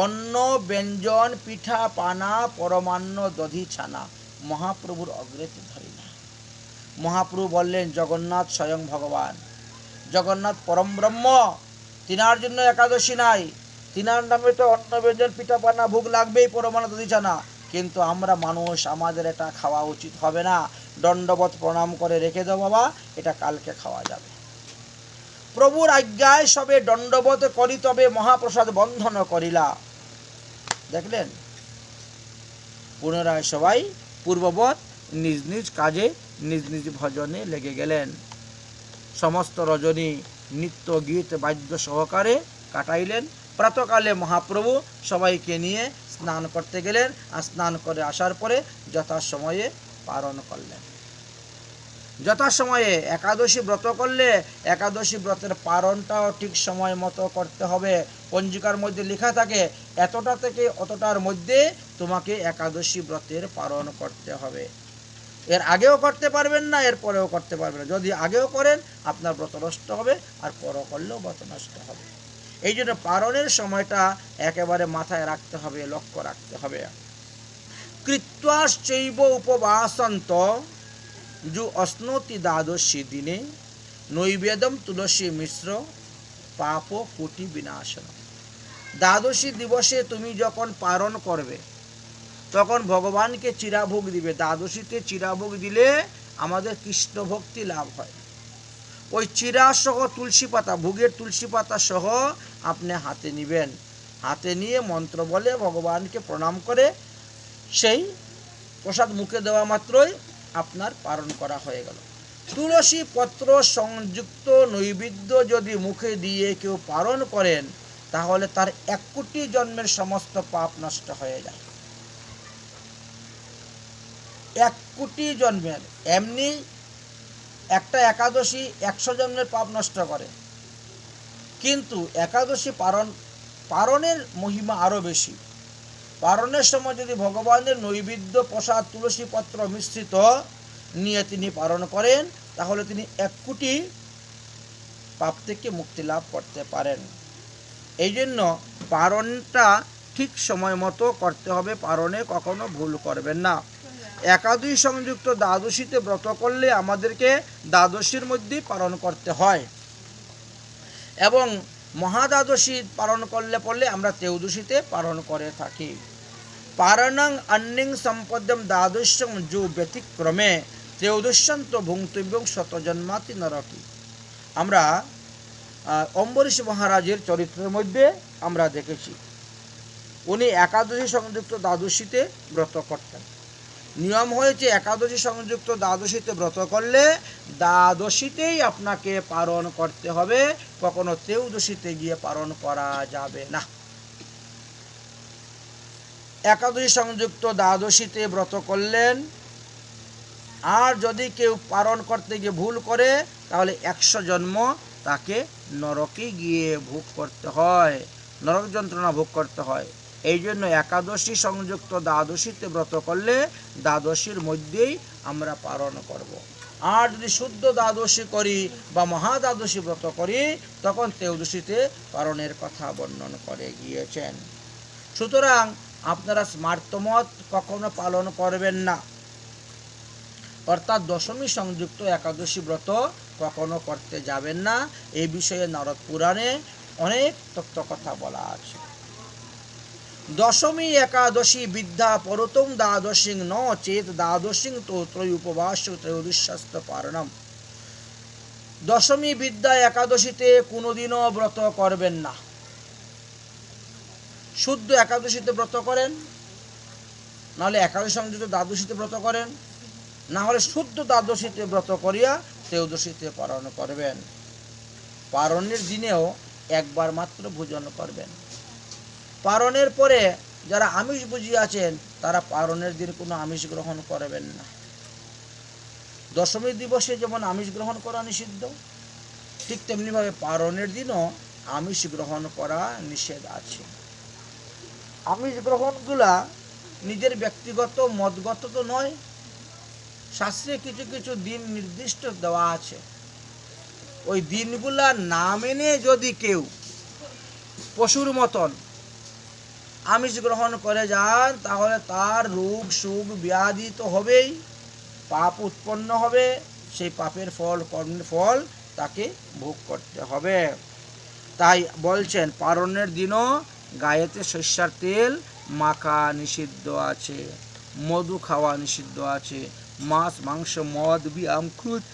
অন্ন ব্যঞ্জন পিঠা পানা পরমান্ন দধি ছানা মহাপ্রভুর অগ্রেতে ধরিলা। মহাপ্রভু বললেন জগন্নাথ স্বয়ং ভগবান, জগন্নাথ পরম ব্রহ্ম, তিনার জন্য একাদশী নাই, তিনার নামে তো অন্ন ব্যঞ্জন পিঠা পানা ভোগ লাগবেই, পরমান্ন দধি ছানা, কিন্তু আমরা মানুষ, আমাদের এটা খাওয়া উচিত হবে না, দণ্ডবত প্রণাম করে রেখে দাও বাবা, এটা কালকে খাওয়া যাবে। প্রভুর আজ্ঞায় সবে দণ্ডবত করি তবে মহাপ্রসাদ বন্ধন করিলা। দেখলেন, পুনরায় সবাই পূর্ববৎ নিজ নিজ কাজে নিজ নিজ ভজনে লেগে গেলেন। সমস্ত রজনী নিত্য গীত বাদ্য সহকারে কাটাইলেন। প্রাতকালে মহাপ্রভু সবাইকে নিয়ে স্নান করতে গেলেন, আর স্নান করে আসার পরে যথাসময়ে পালন করলেন। যথাসময়ে একাদশী ব্রত করলে একাদশী ব্রতের পালনটাও ঠিক সময় মতো করতে হবে। পঞ্জিকার মধ্যে লেখা থাকে এতটা থেকে অতটার মধ্যে তোমাকে একাদশী ব্রতের পালন করতে হবে। এর আগেও করতে পারবেন না, এর পরেও করতে পারবেন না। যদি আগেও করেন আপনার ব্রত নষ্ট হবে, আর পরও করলেও ব্রত নষ্ট হবে। এই জন্য পালনের সময়টা একেবারে মাথায় রাখতে হবে, লক্ষ্য রাখতে হবে। কৃত্বাশ্চৈব উপবাসন্ত যু অশ্নতি দ্বাদশী দিনে নৈবেদম তুলসী মিশ্র পাপ কোটি বিনাশন। দ্বাদশী দিবসে তুমি যখন পালন করবে তখন ভগবানকে চিরাভোগ দিবে। দ্বাদশীতে চিরাভোগ দিলে আমাদের কৃষ্ণ ভক্তি লাভ হয়। ওই চিরা সহ তুলসী পাতা, ভোগের তুলসী পাতা সহ আপনি হাতে নেবেন। হাতে নিয়ে মন্ত্র বলে ভগবানকে প্রণাম করে সেই প্রসাদ মুখে দেওয়া মাত্রই আপনার পারণ করা হয়ে গেল। তুলসী পত্র সংযুক্ত নৈবেদ্য যদি মুখে দিয়ে কেউ পারণ করেন তাহলে তার 1 কোটি জন্মের সমস্ত পাপ নষ্ট হয়ে যায়। 1 কোটি জন্মের। এমনি একটা একাদশী 100 জন্মের পাপ নষ্ট করে, কিন্তু একাদশী পারণের মহিমা আরো বেশি। পারণের সময় যদি ভগবানের নৈবেদ্য প্রসাদ তুলসী পত্র মিশ্রিত নিয়ে তিনি পারণ করেন তাহলে তিনি 1 কোটি পাপ থেকে মুক্তি লাভ করতে পারেন। এই জন্য পারণটা ঠিক সময় মতো করতে হবে, পারণে কখনো ভুল করবেন না। একাদশী সংযুক্ত দ্বাদশীতে ব্রত করলে আমাদেরকে দ্বাদশীর মধ্যেই পালন করতে হয়, এবং মহাদ্বাদশী পালন পড়লে আমরা ত্রয়োদশীতে পালন করে থাকি। পারণং অন্যং সম্পদ্যম দ্বাদশ্যং যো ব্যতিক্রমে ত্রয়োদশ্যন্ত ভুঙ্ক্তব্যং শতজন্মাতি নরকি। আমরা অম্বরীশ মহারাজের চরিত্রের মধ্যে আমরা দেখেছি উনি একাদশী সংযুক্ত দ্বাদশীতে ব্রত করতেন। নিয়ম হয়েছে একাদশী সংযুক্ত দ্বাদশীতে ব্রত করলে দ্বাদশীতেই আপনাকে পালন করতে হবে, কখনো ত্রয়োদশীতে গিয়ে পালন করা যাবে না। একাদশী সংযুক্ত দ্বাদশীতে ব্রত করলেন, আর যদি কেউ পালন করতে গিয়ে ভুল করে তাহলে 100 জন্ম তাকে নরকে গিয়ে ভোগ করতে হয়, নরক যন্ত্রণা ভোগ করতে হয়। এই জন্য একাদশী সংযুক্ত দ্বাদশীতে ব্রত করলে দ্বাদশীর মধ্যেই আমরা পালন করব। আর যদি শুদ্ধ দ্বাদশী করি বা মহাদ্বাদশী ব্রত করি তখন ত্রয়োদশীতে পালনের কথা বর্ণন করে গিয়েছেন। সুতরাং আপনারা স্মার্তমত কখনো পালন করবেন না, অর্থাৎ দশমী সংযুক্ত একাদশী ব্রত কখনো করতে যাবেন না। এই বিষয়ে নারদ পুরাণে অনেক তত্ত্ব কথা বলা আছে। দশমী একাদশী বিদ্যা পরতং দ্বাদশী ন চেত দ্বাদশী তো ত্রয় উপবাস ত্রয়োদশাস্ত পারণম। দশমী বিদ্যা একাদশীতে কোনোদিনও ব্রত করবেন না। শুদ্ধ একাদশীতে ব্রত করেন, নাহলে একাদশী সংযুক্ত দ্বাদশীতে ব্রত করেন, না হলে শুদ্ধ দ্বাদশীতে ব্রত করিয়া ত্রয়োদশীতে পালন করবেন। পারণের দিনেও একবার মাত্র ভোজন করবেন। পারণের পরে যারা আমিষ ভোজী আছেন তারা পারণের দিন কোনো আমিষ গ্রহণ করবেন না। দশমী দিবসে যেমন আমিষ গ্রহণ করা নিষিদ্ধ, ঠিক তেমনিভাবে পারণের দিনও আমিষ গ্রহণ করা নিষেধ আছে। আমিষ গ্রহণগুলা নিজের ব্যক্তিগত মতগত তো নয়, শাস্ত্রে কিছু কিছু দিন নির্দিষ্ট দেওয়া আছে। ওই দিনগুলা না মেনে যদি কেউ পশুর মতন আমিষ গ্রহণ করে যান তাহলে তার রোগ সুখ ব্যাধি তো হবেই, পাপ উৎপন্ন হবে, সেই পাপের ফল কর্মের ফল তাকে ভোগ করতে হবে। তাই বলছেন পারণের দিনও গায়েতে সর্ষের তেল মাখা নিষিদ্ধ আছে, মধু খাওয়া নিষিদ্ধ আছে, মাছ মাংস মদ ব্যায়াম ক্রোধ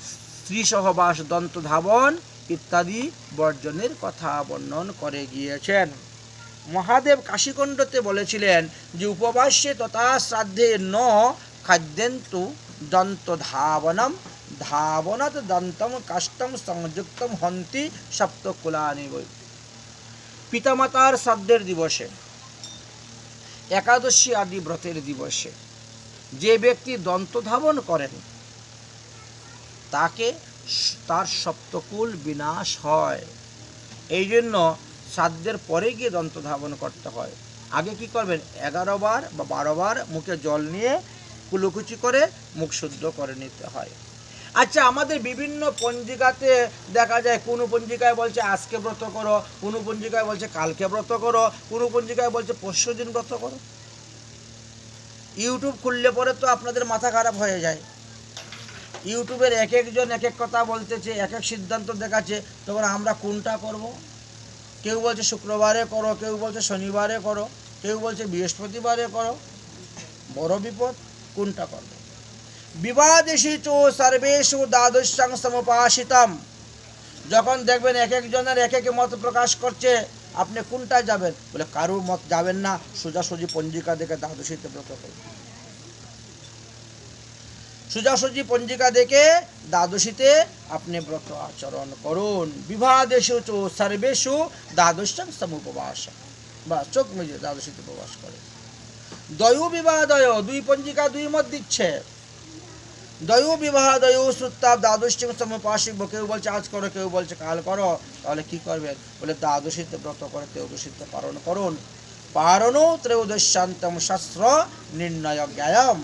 স্ত্রী সহবাস দন্ত ধাবন ইত্যাদি বর্জনের কথা বর্ণন করে গিয়েছেন। মহাদেব কাশীখণ্ডতে বলেছিলেন যে উপবাস্যে তথা শ্রাদ্ধে ন খাদ্যন্তু দন্ত ধাবনম ধাবনাৎ দন্তম কাষ্টম সংযুক্তম হন্তি সপ্তকুলানি বৈ। পিতামাতার শ্রাদ্ধের দিবসে, একাদশী আদি ব্রতের দিবসে যে ব্যক্তি দন্ত ধাবন করেন তার সপ্তকুল বিনাশ হয়। এই জন্য শ্রাদ্ধের পরে গিয়ে দন্ত ধাবন করতে হয়। আগে কি করবেন, 11 বার বা 12 বার মুখে জল নিয়ে কুলুকুচি করে মুখ শুদ্ধ করে নিতে হয়। আচ্ছা, আমাদের বিভিন্ন পঞ্জিকাতে দেখা যায়, কোনো পঞ্জিকায় বলছে আজকে ব্রত করো, কোনো পঞ্জিকায় বলছে কালকে ব্রত করো, কোনো পঞ্জিকায় বলছে পরশু দিন ব্রত করো। ইউটিউব খুললে পরে তো আপনাদের মাথা খারাপ হয়ে যায়। ইউটিউবের এক একজন এক এক কথা বলতেছে, এক এক সিদ্ধান্ত দেখাচ্ছে, তখন আমরা কোনটা করব? কেউ বলছে শুক্রবারে করো, কেউ বলছে শনিবারে করো, কেউ বলছে বৃহস্পতিবারে করো। বড় বিপদ, কোনটা করবে? বিবাদেশী চো সর্বেষু দ্বাদশাং সমুপাসিতম। যখন দেখবেন এক একজনের এক এক মত প্রকাশ করছে, আপনি কোনটায় যাবেন? বলে কারুর মত যাবেন না, সোজাসুজি পঞ্জিকা দেখে দ্বাদশীতে ব্রত করবেন। সোজাসুজি পঞ্জিকা দেখে দ্বাদশীতে আপনি ব্রত আচরণ করুন। বিবাদেশু চো সর্বেষু দ্বাদশাং সমুপবাস, বা চোখ মেজে দ্বাদশীতে প্রবাস করে। দয়ু বিবাদয়, দুই পঞ্জিকা দুই মত দিচ্ছে। দয়ু বিবাদয়ু শ্রুত্তাব দ্বাদশীং সমুপাসিক, কেউ বলছে আজ করো, কেউ বলছে কাল করো। তাহলে কি করবেন? বলে দ্বাদশীতে ব্রত করে ত্রয়োদশীতে পালন করুন। পারণো ত্রয়োদশান্তম শাস্ত্র নির্ণয় জ্ঞায়ম।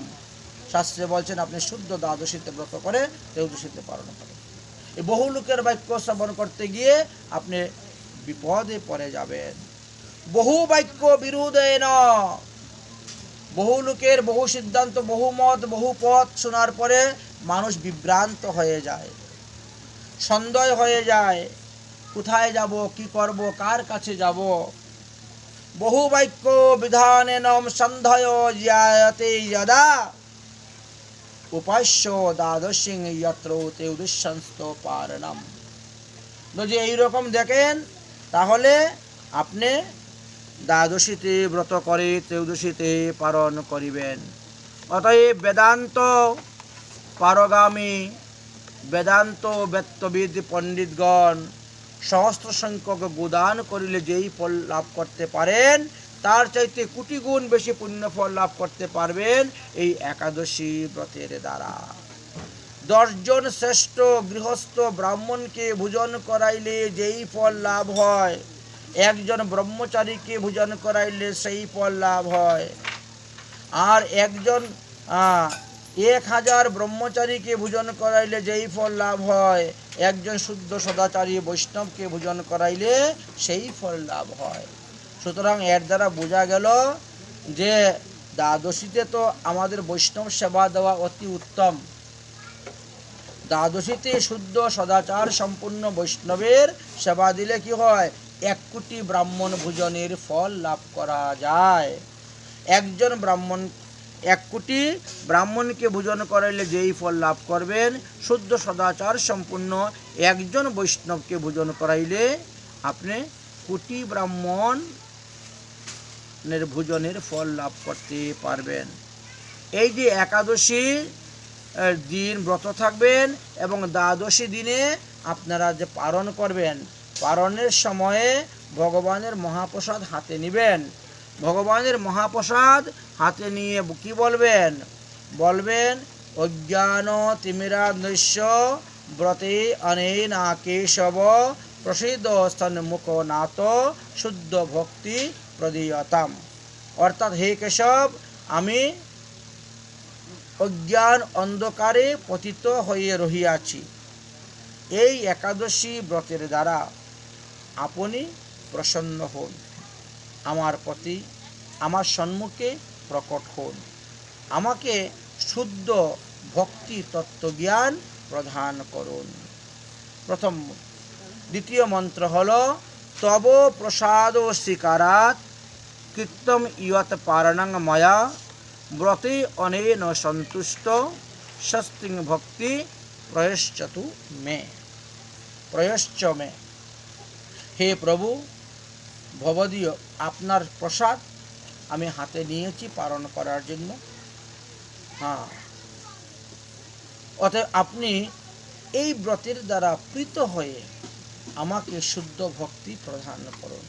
শাস্ত্রে বলছেন আপনি শুদ্ধ দ্বাদশীতে ব্রত করে ত্রয়োদশীতে পালন করেন। এই বহু লোকের বাক্য শ্রবণ করতে গিয়ে আপনি বিপদে পড়ে যাবেন। বহু বাক্য বিরোধেন, বহু লোকের বহু সিদ্ধান্ত, বহু মত, বহু পথ শোনার পরে মানুষ বিভ্রান্ত হয়ে যায়, সন্দেহ হয়ে যায়, কোথায় যাব, কি করব, কার কাছে যাব। বহু বাক্য বিধানেন সন্দেহ জায়তে যদা উপাস্য দ্বাদশীং যত্র ত্রয়োদশাংস্ত পারণম। যদি এইরকম দেখেন, তাহলে আপনি দ্বাদশীতে ব্রত করে ত্রয়োদশীতে পালন করিবেন। অতএব বেদান্ত পারগামী, বেদান্ত বেত্তবিদ পণ্ডিতগণ সহস্র সংখ্যক গোদান করিলে যেই ফল লাভ করতে পারেন, তার চাইতে কোটি গুণ বেশি পুণ্য ফল লাভ করতে পারবেন এই একাদশী ব্রতের দ্বারা। 10 জন শ্রেষ্ঠ গৃহস্থ ব্রাহ্মণকে ভোজন করাইলে যেই ফল লাভ হয়, একজন ব্রহ্মচারীকে ভোজন করাইলে সেই ফল লাভ হয়। আর একজন 1000 ব্রহ্মচারীকে ভোজন করাইলে যেই ফল লাভ হয়, একজন শুদ্ধ সদাচারী বৈষ্ণবকে ভোজন করাইলে সেই ফল লাভ হয়। সুতরাং এর দ্বারা বোঝা গেল যে দ্বাদশীতে তো আমাদের বৈষ্ণব সেবা দেওয়া অতি উত্তম। দ্বাদশীতে শুদ্ধ সদাচার সম্পূর্ণ বৈষ্ণবের সেবা দিলে কি হয়? 1 কোটি ব্রাহ্মণ ভোজনের ফল লাভ করা যায়। একজন ব্রাহ্মণ 1 কোটি ব্রাহ্মণকে ভোজন করাইলে যেই ফল লাভ করবেন, শুদ্ধ সদাচার সম্পূর্ণ একজন বৈষ্ণবকে ভোজন করাইলে আপনি কোটি ব্রাহ্মণের ভোজনের ফল লাভ করতে পারবেন। এই যে একাদশী দিন ব্রত থাকবেন এবং দ্বাদশী দিনে আপনারা যে পালন করবেন, পালনের সময়ে ভগবানের মহাপ্রসাদ হাতে নেবেন। ভগবানের মহাপ্রসাদ হাতে নিয়ে কি বলবেন? বলবেন অজ্ঞান তিমিরান্ধস্য ব্রতে অনেনা কেশব প্রসিদ্ধ স্তন্মুখ নাথ শুদ্ধ ভক্তি প্রদীয়তাম। অর্থাৎ হে কেশব, আমি অজ্ঞান অন্ধকারে পতিত হয়ে রহিয়াছি। এই একাদশী ব্রতের দ্বারা আপনি প্রসন্ন হন, আমার প্রতি আমার সম্মুখে প্রকট হন, আমাকে শুদ্ধ ভক্তি তত্ত্বজ্ঞান প্রদান করুন। প্রথম। দ্বিতীয় মন্ত্র হল তব প্রসাদ স্বীকারাৎ কীর্তম ইয়ৎ পারণং ময়া ব্রতে অনেন সন্তুষ্ট স্বস্তিং ভক্তি প্রয়শ্চতু মে। প্রয়শ্চ মে। হে প্রভু, ভবদীয় আপনার প্রসাদ আমি হাতে নিয়েছি পালন করার জন্য। অতএব আপনি এই ব্রতের দ্বারা প্রীত হয়ে আমাকে শুদ্ধ ভক্তি প্রদান করুন।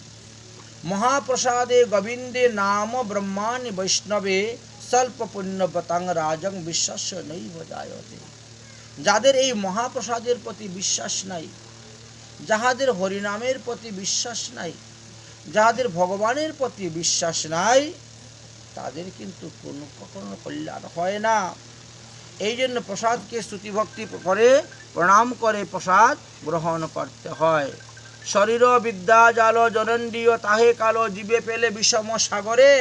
মহাপ্রসাদে গোবিন্দে নাম ব্রহ্মাণি বৈষ্ণবে স্বল্প পুণ্যব্রতাং রাজং বিশ্বাস্য নৈব জায়তে। যাদের এই মহাপ্রসাদের প্রতি বিশ্বাস নাই, যাহাদের হরিনামের প্রতি বিশ্বাস নাই, যাহাদের ভগবানের প্রতি বিশ্বাস নাই, তাদের কিন্তু কখনো কল্যাণ হয় না। এই জন্য প্রসাদকে স্তুতি ভক্তি করে প্রণাম করে প্রসাদ গ্রহণ করতে হয়। শরীর বিদ্যা জাল জনন্ডীয় তাহে কালো জীবে পেলে বিষম সাগরে,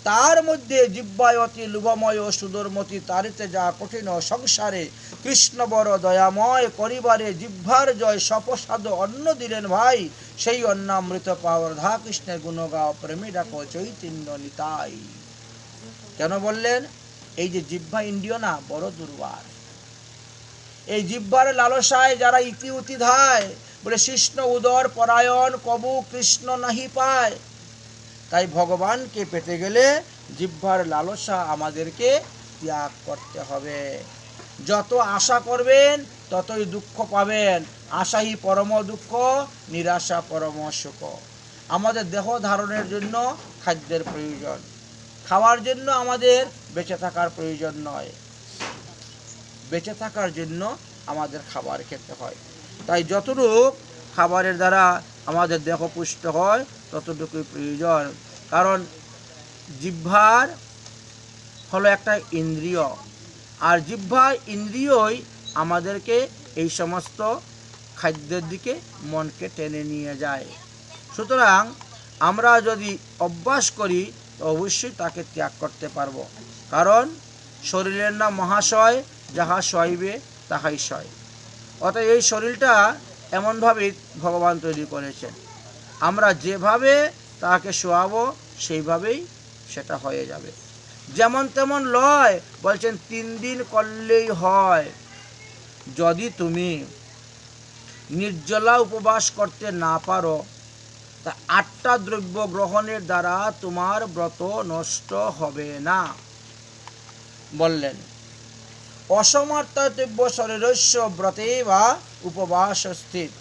তার মধ্যে জিহ্বায় অতি লোভময় সুদূরমতি তারিতে যা কঠিন সংসারে, কৃষ্ণ বড় দয়াময় করিবারে জিহ্বার জয় সপসাদ অন্ন দিলেন ভাই, সেই অন্নামৃত পাও রাধা কৃষ্ণের গুণ গাও প্রেমী ডাকো চৈতন্য নিতাই। কেন বললেন? এই যে জিহ্বা ইন্দ্রিয় না বড় দুর্বার। এই জিহ্বার লালসায় যারা ইতি উতি ধায়, বলে কৃষ্ণ উদর পরায়ণ কবু কৃষ্ণ নাহি পায়। তাই ভগবানকে পেতে গেলে জিহ্বার লালসা আমাদেরকে ত্যাগ করতে হবে। যত আশা করবেন ততই দুঃখ পাবেন। আশাই পরম দুঃখ, নিরাশা পরম সুখ। আমাদের দেহ ধারণের জন্য খাদ্যের প্রয়োজন, খাওয়ার জন্য আমাদের বেঁচে থাকার প্রয়োজন নয়, বেঁচে থাকার জন্য আমাদের খাবার খেতে হয়। তাই যতটুকু খাবারের দ্বারা আমাদের দেহ পুষ্ট হয় ততটুকুই প্রয়োজন। কারণ জিহ্বার হলো একটা ইন্দ্রিয়, আর জিহ্বা ইন্দ্রিয়ই আমাদেরকে এই সমস্ত খাদ্যের দিকে মনকে টেনে নিয়ে যায়। সুতরাং আমরা যদি অভ্যাস করি তো অবশ্যই তাকে ত্যাগ করতে পারবো। কারণ শরীরের নাম মহাশয়, যাহা সইবে তাহাই সয়। অতএব এই শরীরটা এমনভাবেই ভগবান তৈরি করেছেন, আমরা যেভাবে তাকে শোয়াবো সেইভাবেই সেটা হয়ে যাবে। যেমন তেমন লয়, বলছেন 3 দিন করলেই হয়। যদি তুমি নির্জলা উপবাস করতে না পারো, তা 8টা দ্রব্য গ্রহণের দ্বারা তোমার ব্রত নষ্ট হবে না। বললেন অসমর্থব্য শরীরস্য ব্রতে বা উপবাস স্থিত।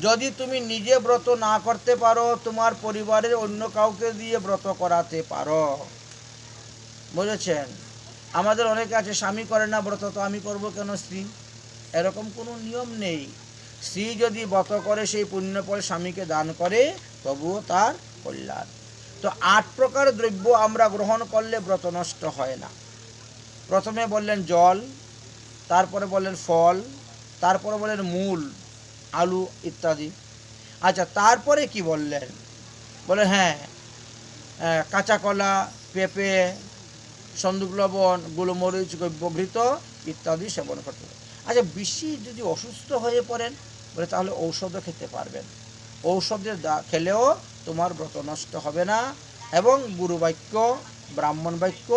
যদি তুমি নিজে ব্রত না করতে পারো, তোমার পরিবারের অন্য কাউকে দিয়ে ব্রত করাতে পারো। বুঝেছেন? আমাদের অনেকে আছে স্বামী করে না ব্রত, তো আমি করব কেন স্ত্রী? এরকম কোনো নিয়ম নেই। স্ত্রী যদি ব্রত করে সেই পুণ্যফল স্বামীকে দান করে তবুও তার কল্যাণ। তো 8 প্রকার দ্রব্য আমরা গ্রহণ করলে ব্রত নষ্ট হয় না। প্রথমে বললেন জল, তারপরে বললেন ফল, তারপরে বললেন মূল, আলু ইত্যাদি। আচ্ছা, তারপরে কি বললেন? বলে হ্যাঁ, কাঁচা কলা, পেঁপে, সন্দুক লবণ, গোলমরিচ, গভীত ইত্যাদি সেবন করতে হবে। আচ্ছা, বেশি যদি অসুস্থ হয়ে পড়েন, বলে তাহলে ঔষধও খেতে পারবেন। ঔষধের খেলেও তোমার ব্রত নষ্ট হবে না, এবং গুরু বাক্য, ব্রাহ্মণ বাক্য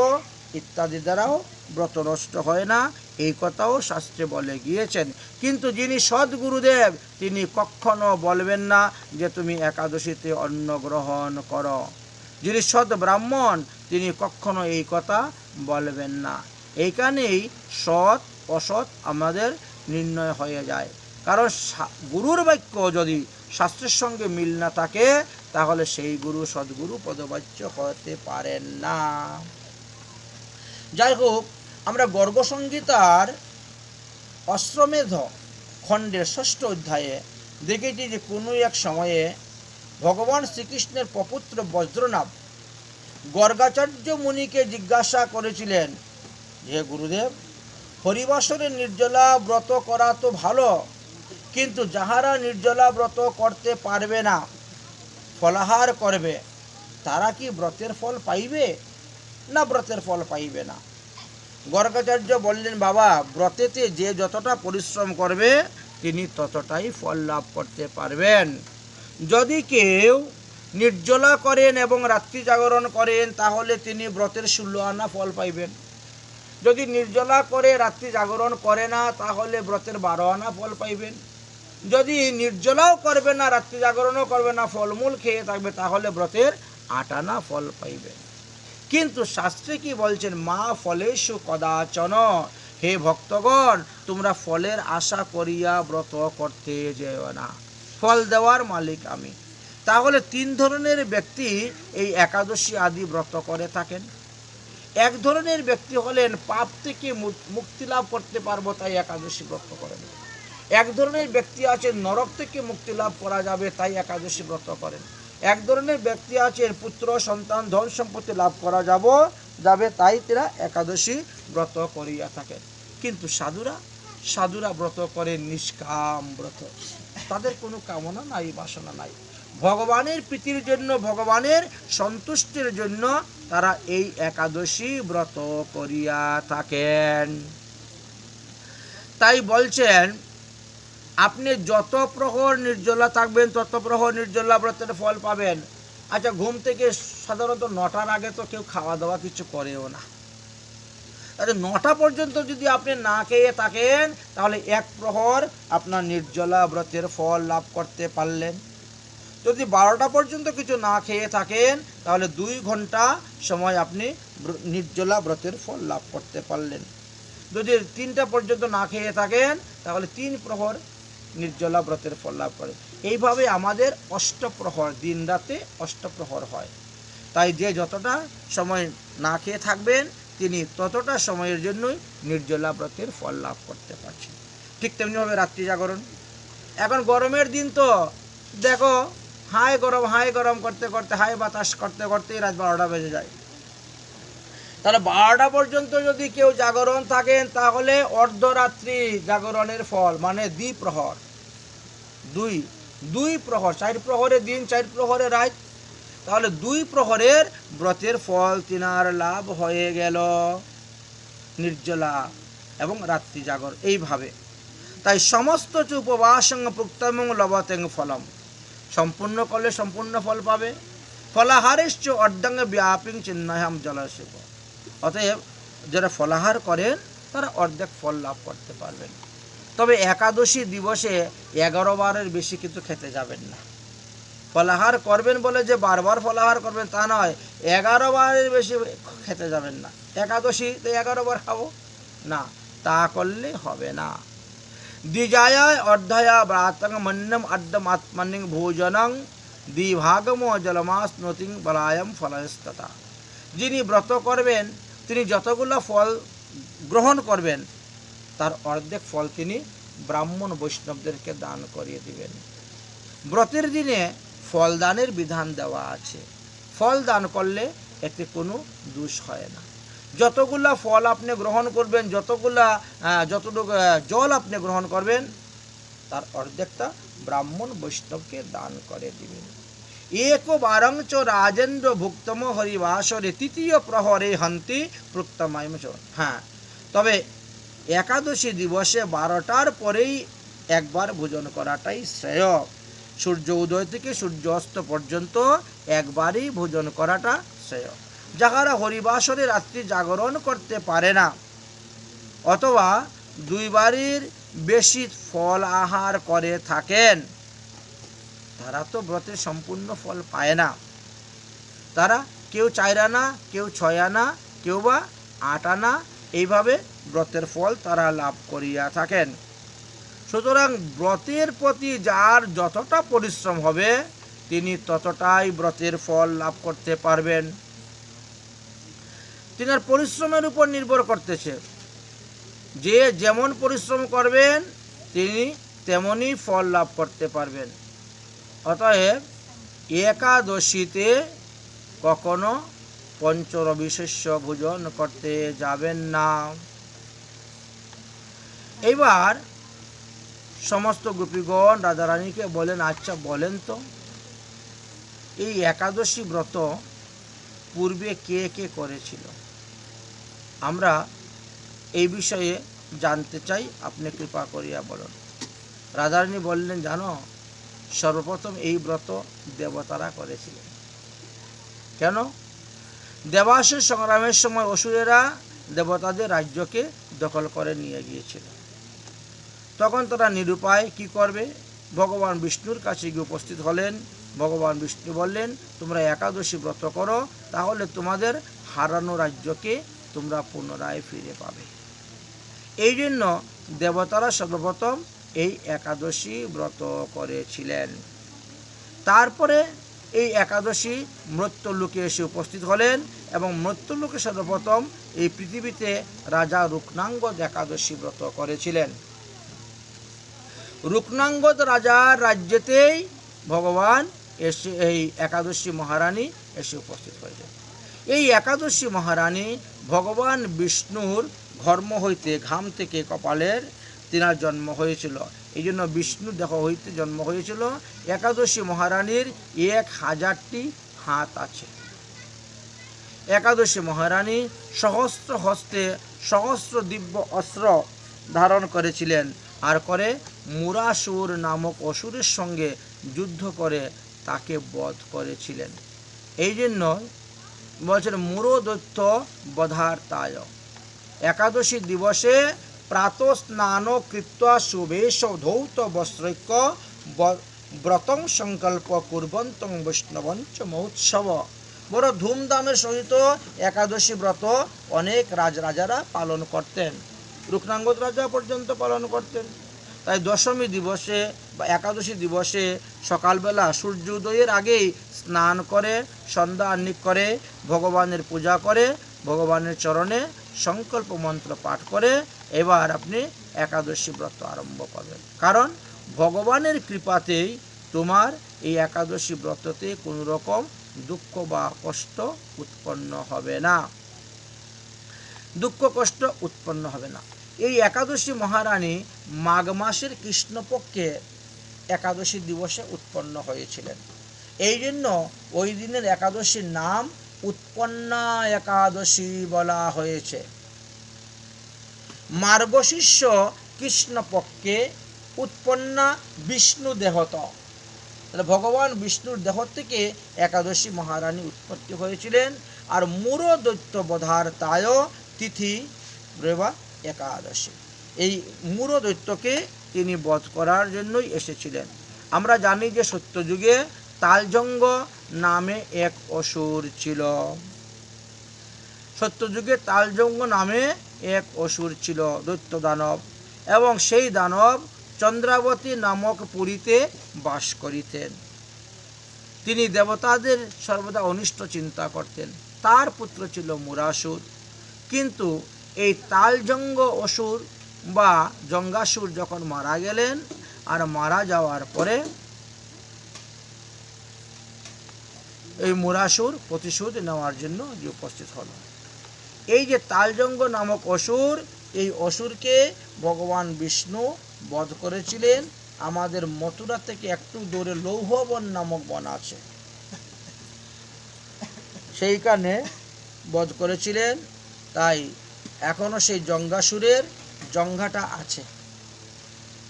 ইত্যাদি দ্বারাও ব্রত নষ্ট হয় না, এই কথাও শাস্ত্রে বলে গিয়েছেন। কিন্তু যিনি সদ্গুরুদেব তিনি কখনো বলবেন না যে তুমি একাদশীতে অন্ন গ্রহণ করো। যিনি সৎ ব্রাহ্মণ তিনি কখনো এই কথা বলবেন না। এইখানেই সৎ অসৎ আমাদের নির্ণয় হয়ে যায়। কারণ গুরুর বাক্য যদি শাস্ত্রের সঙ্গে মিল না থাকে, তাহলে সেই গুরু সদ্গুরু পদবাচ্য হতে পারেন না। যাই হোক, আমরা গর্গসংহিতার অশ্বমেধ খণ্ডের 6ষ্ঠ অধ্যায়ে দেখেছি যে কোনো এক সময়ে ভগবান শ্রীকৃষ্ণের প্রপুত্র বজ্রনাভ গর্গাচার্য মুনিকে জিজ্ঞাসা করেছিলেন, হে গুরুদেব, হরিবাসরে নির্জলা ব্রত করা তো ভালো, কিন্তু যাহারা নির্জলা ব্রত করতে পারবে না, ফলাহার করবে, তারা কি ব্রতের ফল পাইবে না ব্রতের ফল পাইবে না? গর্গাচার্য বললেন, বাবা, ব্রতেতে যে যতটা পরিশ্রম করবে তিনি ততটাই ফল লাভ করতে পারবেন। যদি কেউ নির্জলা করেন এবং রাত্রি জাগরণ করেন, তাহলে তিনি ব্রতের 16 আনা ফল পাইবেন। যদি নির্জলা করে রাত্রি জাগরণ করে না, তাহলে ব্রতের 12 আনা ফল পাইবেন। যদি নির্জলাও করবে না, রাত্রি জাগরণও করবে না, ফলমূল খেয়ে থাকবে, তাহলে ব্রতের 8 আনা ফল পাইবেন। কিন্তু শাস্ত্রে কি বলছেন? মা ফলেষু কদাচন, হে ভক্তগণ, তোমরা ফলের আশা করিয়া ব্রত করতে যেও না, ফল দেওয়ার মালিক আমি। তাহলে 3 ধরনের ব্যক্তি এই একাদশী আদি ব্রত করে থাকেন। এক ধরনের ব্যক্তি হলেন পাপ থেকে মুক্তি লাভ করতে পারবো তাই একাদশী ব্রত করেন। এক ধরনের ব্যক্তি আছেন নরক থেকে মুক্তি লাভ করা যাবে তাই একাদশী ব্রত করেন। এক ধরনের ব্যক্তি আছেন পুত্র সন্তান ধন সম্পত্তি লাভ করা যাবে তাই তারা একাদশী ব্রত করিয়া থাকেন। কিন্তু সাধুরা ব্রত করেন নিষ্কাম ব্রত, তাদের কোনো কামনা নাই, বাসনা নাই। ভগবানের প্রীতির জন্য, ভগবানের সন্তুষ্টির জন্য তারা এই একাদশী ব্রত করিয়া থাকেন। তাই বলছেন, আপনি যত প্রহর নির্জলা থাকবেন তত প্রহর নির্জলা ব্রতের ফল পাবেন। আচ্ছা, ঘুম থেকে সাধারণত 9টার আগে তো কেউ খাওয়া দাওয়া কিছু করেও না। তাহলে 9টা পর্যন্ত যদি আপনি না খেয়ে থাকেন, তাহলে 1 প্রহর আপনার নির্জলা ব্রতের ফল লাভ করতে পারলেন। যদি 12টা পর্যন্ত কিছু না খেয়ে থাকেন, তাহলে 2 ঘন্টা সময় আপনি নির্জলা ব্রতের ফল লাভ করতে পারলেন। যদি 3টা পর্যন্ত না খেয়ে থাকেন, তাহলে 3 প্রহর নির্জলা ব্রতের ফল লাভ করে। এইভাবে আমাদের অষ্টপ্রহর, দিন রাতে অষ্টপ্রহর হয়। তাই যে যতটা সময় না খেয়ে থাকবেন, তিনি ততটা সময়ের জন্যই নির্জলা ব্রতের ফল লাভ করতে পারছেন। ঠিক তেমনিভাবে রাত্রি জাগরণ। এখন গরমের দিন তো দেখো, হাই গরম করতে করতে, হাই বাতাস করতে করতেই রাত 12টা বেজে যায়। তাহলে 12টা পর্যন্ত যদি কেউ জাগরণ থাকেন, তাহলে অর্ধরাত্রি জাগরণের ফল মানে দ্বিপ্রহর, দুই প্রহর, 4 প্রহরে দিন, 4 প্রহরে রাত, তাহলে 2 প্রহরের ব্রতের ফল তিনার লাভ হয়ে গেল নির্জলা এবং রাত্রি জাগর এইভাবে। তাই সমস্ত উপবাসং প্রুক্তং লভতেং ফলম, সম্পূর্ণ করলে সম্পূর্ণ ফল পাবে। ফলাহারেশ্চ অর্ধাঙ্গ ব্যাপিং চিহ্নহাম জলশিব, অতএব যারা ফলাহার করেন তারা অর্ধেক ফল লাভ করতে পারবেন। তবে একাদশী দিবসে 11 বারের বেশি কিন্তু খেতে যাবেন না। ফলাহার করবেন বলে যে বারবার ফলাহার করবেন তা নয়, 11 বারের বেশি খেতে যাবেন না। একাদশীতে 11 বার খাবো না, তা করলে হবে না। দ্বিজায় অর্ধয়া ব্রাতং মন্যম আদ্যম আত্মনিং ভোজনং দ্বিভাগম জলমাস্নতিং বলায়ম ফলস্ততা। যিনি ব্রত করবেন, তিনি যতগুলো ফল গ্রহণ করবেন, তার অর্ধেক ফল তিনি ব্রাহ্মণ বৈষ্ণবদেরকে দান করিয়ে দিবেন। ব্রতের দিনে ফল দানের বিধান দেওয়া আছে। ফল দান করলে এতে কোনো দোষ হয় না। যতগুলা ফল আপনি গ্রহণ করবেন, যতটুকু জল আপনি গ্রহণ করবেন, তার অর্ধেকটা ব্রাহ্মণ বৈষ্ণবকে দান করে দিবেন। একবারং চ রাজেন্দ্র ভুক্তম হরিবাসরে তৃতীয় প্রহরে হন্তি প্রুক্তমায়ম চ। হ্যাঁ, তবে একাদশী দিবসে 12টার পরেই একবার ভোজন করাটাই শ্রেয়। সূর্য উদয় থেকে সূর্য অস্ত পর্যন্ত একবারই ভোজন করাটা শ্রেয়। যাহারা হরিবাসরে রাত্রি জাগরণ করতে পারে না, অথবা 2 বারের বেশি ফল আহার করে থাকেন, তারা তো ব্রতের সম্পূর্ণ ফল পায় না। তারা কেউ 4 আনা, কেউ 6 আনা, কেউ বা 8 আনা, এইভাবে ব্রতের ফল তারা লাভ করিয়া থাকেন। সুতরাং ব্রতের প্রতি যার যতটা পরিশ্রম হবে, তিনি ততটাই ব্রতের ফল লাভ করতে পারবেন। তিনার পরিশ্রমের উপর নির্ভর করতেছে। যে যেমন পরিশ্রম করবেন, তিনি তেমনই ফল লাভ করতে পারবেন। অতএব একাদশীতে কখনো পঞ্চরবিশেষ্য ভোজন করতে যাবেন না। এইবার সমস্ত গোপীগণ রাধারানীকে বলেন, আচ্ছা বলেন তো, এই একাদশী ব্রত পূর্বে কে কে করেছিল? আমরা এই বিষয়ে জানতে চাই, আপনি কৃপা করিয়া বলুন। রাধারানী বললেন, জানো, সর্বপ্রথম এই ব্রত দেবতারা করেছিলেন। কেন? দেবাসুর সংগ্রামের সময় অসুরেরা দেবতাদের রাজ্যকে দখল করে নিয়ে গিয়েছিল। তখন তারা নিরুপায় কি করবে? ভগবান বিষ্ণুর কাছে গিয়ে উপস্থিত হলেন। ভগবান বিষ্ণু বললেন, তোমরা একাদশী ব্রত করো, তাহলে তোমাদের হারানো রাজ্যকে তোমরা পুনরায় ফিরে পাবে। এই জন্য দেবতারা সর্বপ্রথম এই একাদশী ব্রত করেছিলেন। তারপরে এই একাদশী মৃত্যুলোকে এসে উপস্থিত হলেন এবং মৃত্যুলোকে সর্বপ্রথম এই পৃথিবীতে রাজা রুক্নাঙ্গদ একাদশী ব্রত করেছিলেন। রুক্নাঙ্গদ রাজার রাজ্যেতেই ভগবান এসে এই একাদশী মহারানী এসে উপস্থিত হয়েছেন। এই একাদশী মহারানী ভগবান বিষ্ণুর ঘর্ম হইতে, ঘাম থেকে কপালের তিনার জন্ম হয়েছিল। এই জন্য বিষ্ণু দেহ হইতে জন্ম হয়েছিল। একাদশী মহারানীর 1000টি হাত আছে। একাদশী মহারানী সহস্র হস্তে সহস্র দিব্য অস্ত্র ধারণ করেছিলেন, আর করে মুরাসুর নামক অসুরের সঙ্গে যুদ্ধ করে তাকে বধ করেছিলেন। এই জন্য বলছেন মূঢ়দৈত্য বধার্তায়। একাদশী দিবসে প্রাত স্নান কৃত্বা শুভেশ ধৌত বস্ত্রৈক্য ব্রতং সংকল্প কুর্বন্তং বৈষ্ণবঞ্চ মহোৎসব। বড় ধুমধামের সহিত একাদশী ব্রত অনেক রাজারা পালন করতেন, রূপনাঙ্গদ রাজা পর্যন্ত পালন করতেন। তাই দশমী দিবসে বা একাদশী দিবসে সকালবেলা সূর্য উদয়ের আগেই স্নান করে সন্ধ্যা আহ্নিক করে ভগবানের পূজা করে ভগবানের চরণে সংকল্প মন্ত্র পাঠ করে এবার আপনি একাদশী ব্রত আরম্ভ করবেন। কারণ ভগবানের কৃপাতেই তোমার এই একাদশী ব্রততে কোনো রকম দুঃখ বা কষ্ট উৎপন্ন হবে না, দুঃখ কষ্ট উৎপন্ন হবে না। এই একাদশী মহারানী মাঘ মাসের কৃষ্ণপক্ষে একাদশী দিবসে উৎপন্ন হয়েছিলেন। এই জন্য ওই দিনের একাদশীর নাম উৎপন্না একাদশী বলা হয়েছে। মার্গশীর্ষ কৃষ্ণপক্ষে উৎপন্না বিষ্ণু দেহত, ভগবান বিষ্ণুর দেহ থেকে একাদশী মহারানী উৎপত্তি হয়েছিলেন। আর মূঢ়দৈত্য বধার্তায় তিথি রেবা একাদশী, এই মূঢ়দৈত্যকে তিনি বধ করার জন্যই এসেছিলেন। আমরা জানি যে সত্যযুগে তালজঙ্গ নামে এক অসুর ছিল, সত্যযুগে তালজঙ্গ নামে এক অসুর ছিল, দৈত্য দানব, এবং সেই দানব চন্দ্রাবতী নামক পুরীতে বাস করিতেন। তিনি দেবতাদের সর্বদা অনিষ্ট চিন্তা করতেন। তার পুত্র ছিল মুরাসুর। কিন্তু এই তালজঙ্গ অসুর বা জঙ্গাসুর যখন মারা গেলেন, আর মারা যাওয়ার পরে এই মুরাসুর প্রতিশোধ নেওয়ার জন্য উপস্থিত হল। এই যে তালজঙ্গ নামক অসুর, এই অসুরকে ভগবান বিষ্ণু বধ করেছিলেন। আমাদের মথুরা থেকে একটু দূরে লৌহবন নামক বন আছে, সেইখানে বধ করেছিলেন। তাই এখনো সেই জঙ্গাসুরের জঙ্ঘাটা আছে,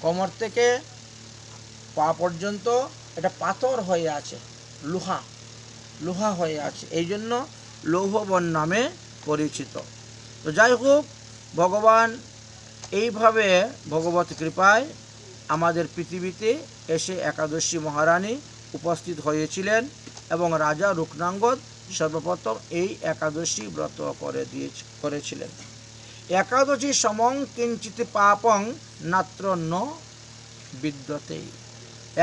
কোমর থেকে পা পর্যন্ত এটা পাথর হয়ে আছে, লোহা হয়ে আছে, এই জন্য লৌহবন নামে পরিচিত। তো যাই হোক, ভগবান এইভাবে ভগবত কৃপায় আমাদের পৃথিবীতে এসে একাদশী মহারানী উপস্থিত হয়েছিলেন এবং রাজা রূপনাঙ্গদ সর্বপ্রথম এই একাদশী ব্রত করেছিলেন। একাদশী সমং কিঞ্চিত পাপং নাত্র ন বিদ্যতে।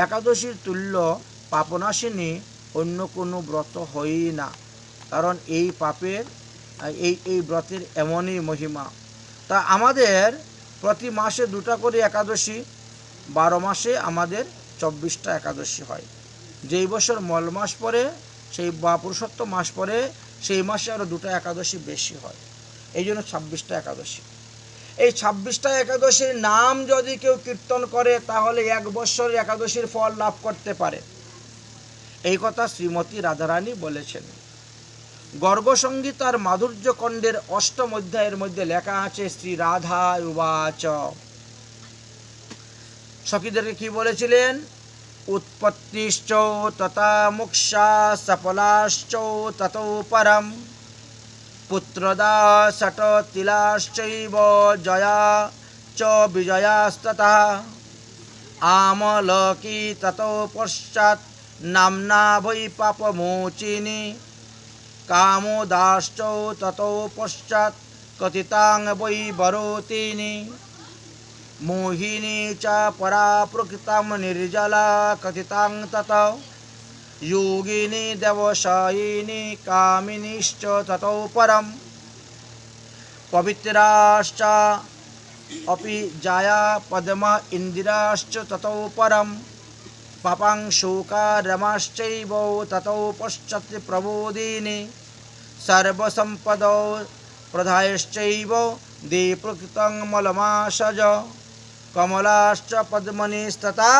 একাদশীর তুল্য পাপনাশিনী অন্য কোনো ব্রত হয়ই না, কারণ এই পাপের এই ব্রতের এমনই মহিমা। তা আমাদের প্রতি মাসে 2টা করে একাদশী, 12 মাসে আমাদের 24টা একাদশী হয়। যেই বছর মল মাস পরে সেই বা পুরুষোত্তম মাস পরে সেই মাসে আরও 2টা একাদশী বেশি হয়, এই জন্য 26টা একাদশী। এই 26টা একাদশীর নাম যদি কেউ কীর্তন করে তাহলে 1 বছর একাদশীর ফল লাভ করতে পারে, এই কথা শ্রীমতী রাধারানী বলেছেন। গর্গসংগীতার মাধুর্য খণ্ডের 8ম অধ্যায়ের মধ্যে লেখা আছে, শ্রী রাধা উবাচ। সখীদেরকে কি বলেছিলেন? উৎপত্তিশ্চ তথা মোক্ষা সফলাশ্চ ততো পরম পুত্রদা ষট তিলাশ্চৈব জয়া চ বিজয়াস্ততঃ আমলকি ততো পশ্চাৎ নাম্না বৈ পাপমোচিনী কামোদাশ্চ ততো পশ্চাৎ কথিতাং বৈ বরোতিনী মোহিনী চ পরা প্রকৃতম নির্জলা কথিতাং ততো योगिनी देवशायिनी कामिनीश्च ततो परम पवित्राश्च अपि जाया पद्मा इंदिराश्च ततो परम पपं शोका रमाश्चैव ततो पश्चात् प्रबोधिनी सर्वसंपदौ प्रधायश्चैव दे प्रकृतं मलमाशज कमलाश्च पद्मनिस्तथा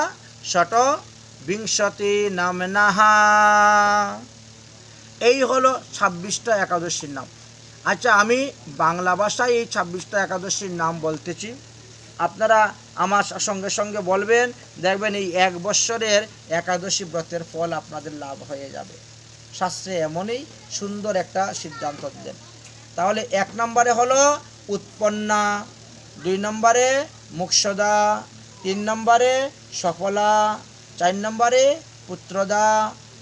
षट বিংশতি নামনাহা। এই হলো 26টা একাদশীর নাম। আচ্ছা, আমি বাংলা ভাষায় এই 26টা একাদশীর নাম বলতেছি, আপনারা আমার সঙ্গে সঙ্গে বলবেন, দেখবেন এই 1 বৎসরের একাদশী ব্রতের ফল আপনাদের লাভ হয়ে যাবে। শাস্ত্রে এমনই সুন্দর একটা সিদ্ধান্ত দিলেন। তাহলে 1 নম্বরে হলো উৎপন্না, 2 নম্বরে মোক্ষদা, 3 নম্বরে সফলা, 4 নম্বরে পুত্রদা,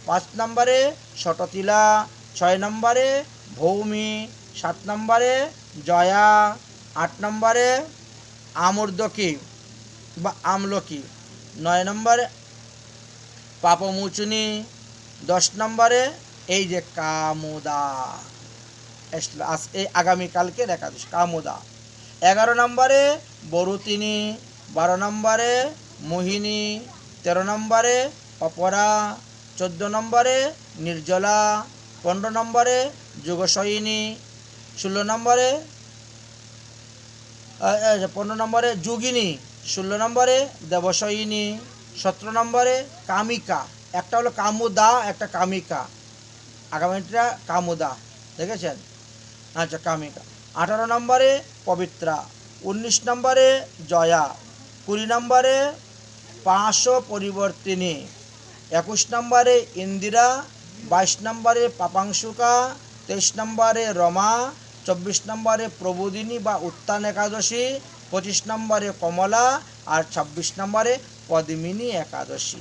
5 নম্বরে শততিলা, 6 নম্বরে ভৌমি, 7 নম্বরে জয়া, 8 নম্বরে আমূর্ধকি বা আমলকি, 9 নম্বরে পাপমোচনী, 10 নম্বরে এই যে কামোদা, এই আগামীকালকের একাদশী কামোদা, 11 নম্বরে বরুতিনী, 12 নম্বরে মোহিনী, 13 নম্বরে অপরা, 14 নম্বরে নির্জলা, 15 নম্বরে যোগশয়িনী, 16 নম্বরে 15 নম্বরে যোগিনী, 16 নম্বরে দেবশয়িনী, 17 নম্বরে কামিকা, একটা হলো কামুদা, একটা কামিকা, আগামীটা কামুদা, দেখেছেন? আচ্ছা, কামিকা। 18 নম্বরে পবিত্রা, 19 নম্বরে জয়া, 20 নম্বরে পাশ পরিবর্তিনী, 21 নম্বরে ইন্দিরা, 22 নম্বরে পাপাংশুকা, 23 নম্বরে রমা, 24 নম্বরে প্রবোদিনী বা উত্তান একাদশী, 25 নম্বরে কমলা আর 26 নম্বরে পদ্মিনী একাদশী।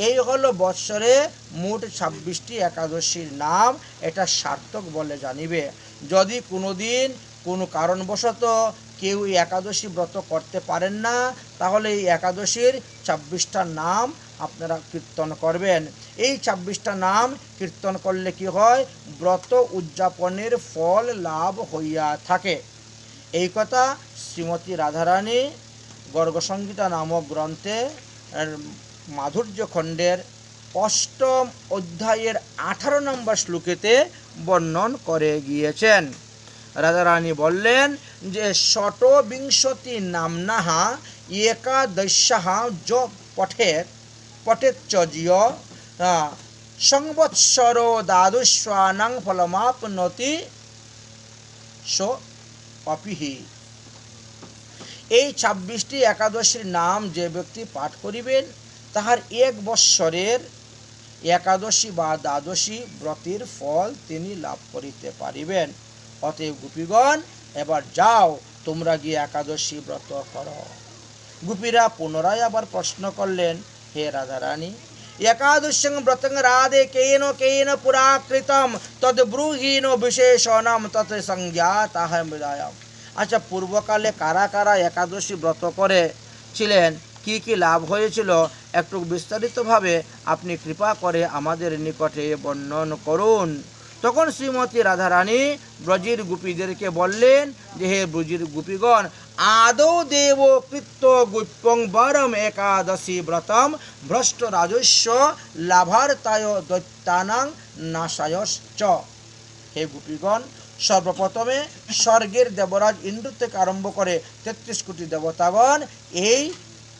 এই হলো বৎসরে মোট 26টি একাদশীর নাম। এটা সার্থক বলে জানিবে। যদি কোনো দিন কোনো কারণবশত কেউ এই একাদশী ব্রত করতে পারেন না, তাহলে এই একাদশীর 26টা নাম আপনারা কীর্তন করবেন। এই 26টা নাম কীর্তন করলে কি হয়? ব্রত উদযাপনের ফল লাভ হইয়া থাকে। এই কথা শ্রীমতী রাধারানী গর্গসংহিতা নামক গ্রন্থে মাধুর্য খণ্ডের 8ম অধ্যায়ের 18 নম্বর শ্লোকেতে বর্ণন করে গিয়েছেন। রাধারানী বললেন যে ষটবিংশতি নামনাহা একাদশ্যাহ য পঠেচ্চজিয় সংবৎসর দ্বাদশানাং ফলমাপ্নোতি সো অপিহি। এই 26টি একাদশীর নাম যে ব্যক্তি পাঠ করিবেন, তাহার 1 বৎসরের একাদশী বা দ্বাদশী ব্রতের ফল তিনি লাভ করিতে পারিবেন। অতএব গোপীগণ, এবার যাও তোমরা গিয়ে একাদশী ব্রত করো। গোপীরা পুনরায় আবার প্রশ্ন করলেন, হে রাধারানী, একাদশী ব্রতং রাধে কেন কেন পুরাকৃতম তদ ব্রূহীন বিশেষণম তৎ সংজ্ঞাতাহম বিদায়ম। আচ্ছা, পূর্বকালে কারা কারা একাদশী ব্রত করেছিলেন, কি কি লাভ হয়েছিল, একটু বিস্তারিতভাবে আপনি কৃপা করে আমাদের নিকটে বর্ণন করুন। তখন শ্রীমতী রাধারানী ব্রজের গোপীদেরকে বললেন যে, হে ব্রজের গোপীগণ, আদৌ দেব কৃত্য গুপ্যং বরম একাদশী ব্রতম ভ্রষ্ট রাজস্ব লাভার্তায় দৈত্যানাং নাশায়শ্চ। হে গোপীগণ, সর্বপ্রথমে স্বর্গের দেবরাজ ইন্দ্র থেকে আরম্ভ করে 33 কোটি দেবতাগণ এই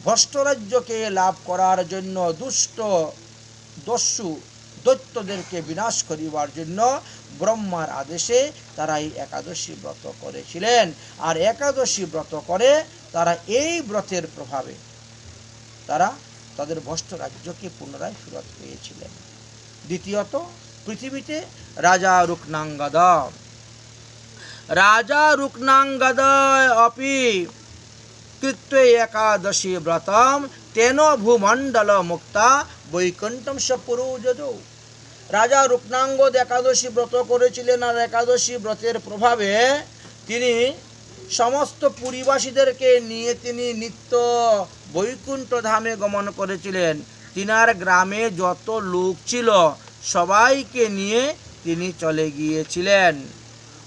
ভ্রষ্টরাজ্যকে লাভ করার জন্য দস্যু দৈত্যদেরকে বিনাশ করিবার জন্য ব্রহ্মার আদেশে তারা এই একাদশী ব্রত করেছিলেন। আর একাদশী ব্রত করে তারা এই ব্রতের প্রভাবে তারা তাদের ভ্রষ্ট রাজ্যকে পুনরায় ফেরত পেয়েছিলেন। দ্বিতীয়ত, পৃথিবীতে রাজা রুক্নাঙ্গদ অপি কৃত্য একাদশী ব্রতম তেন ভূমণ্ডল মুক্তা বৈকুণ্ঠম সপুরুজদ। রাজা রুক্নাঙ্গদ একাদশী ব্রত করেছিলেন, আর একাদশী ব্রতের প্রভাবে তিনি সমস্ত পুরীবাসীদেরকে নিয়ে তিনি নিত্য বৈকুণ্ঠ ধামে গমন করেছিলেন। তিনার গ্রামে যত লোক ছিল সবাইকে নিয়ে তিনি চলে গিয়েছিলেন।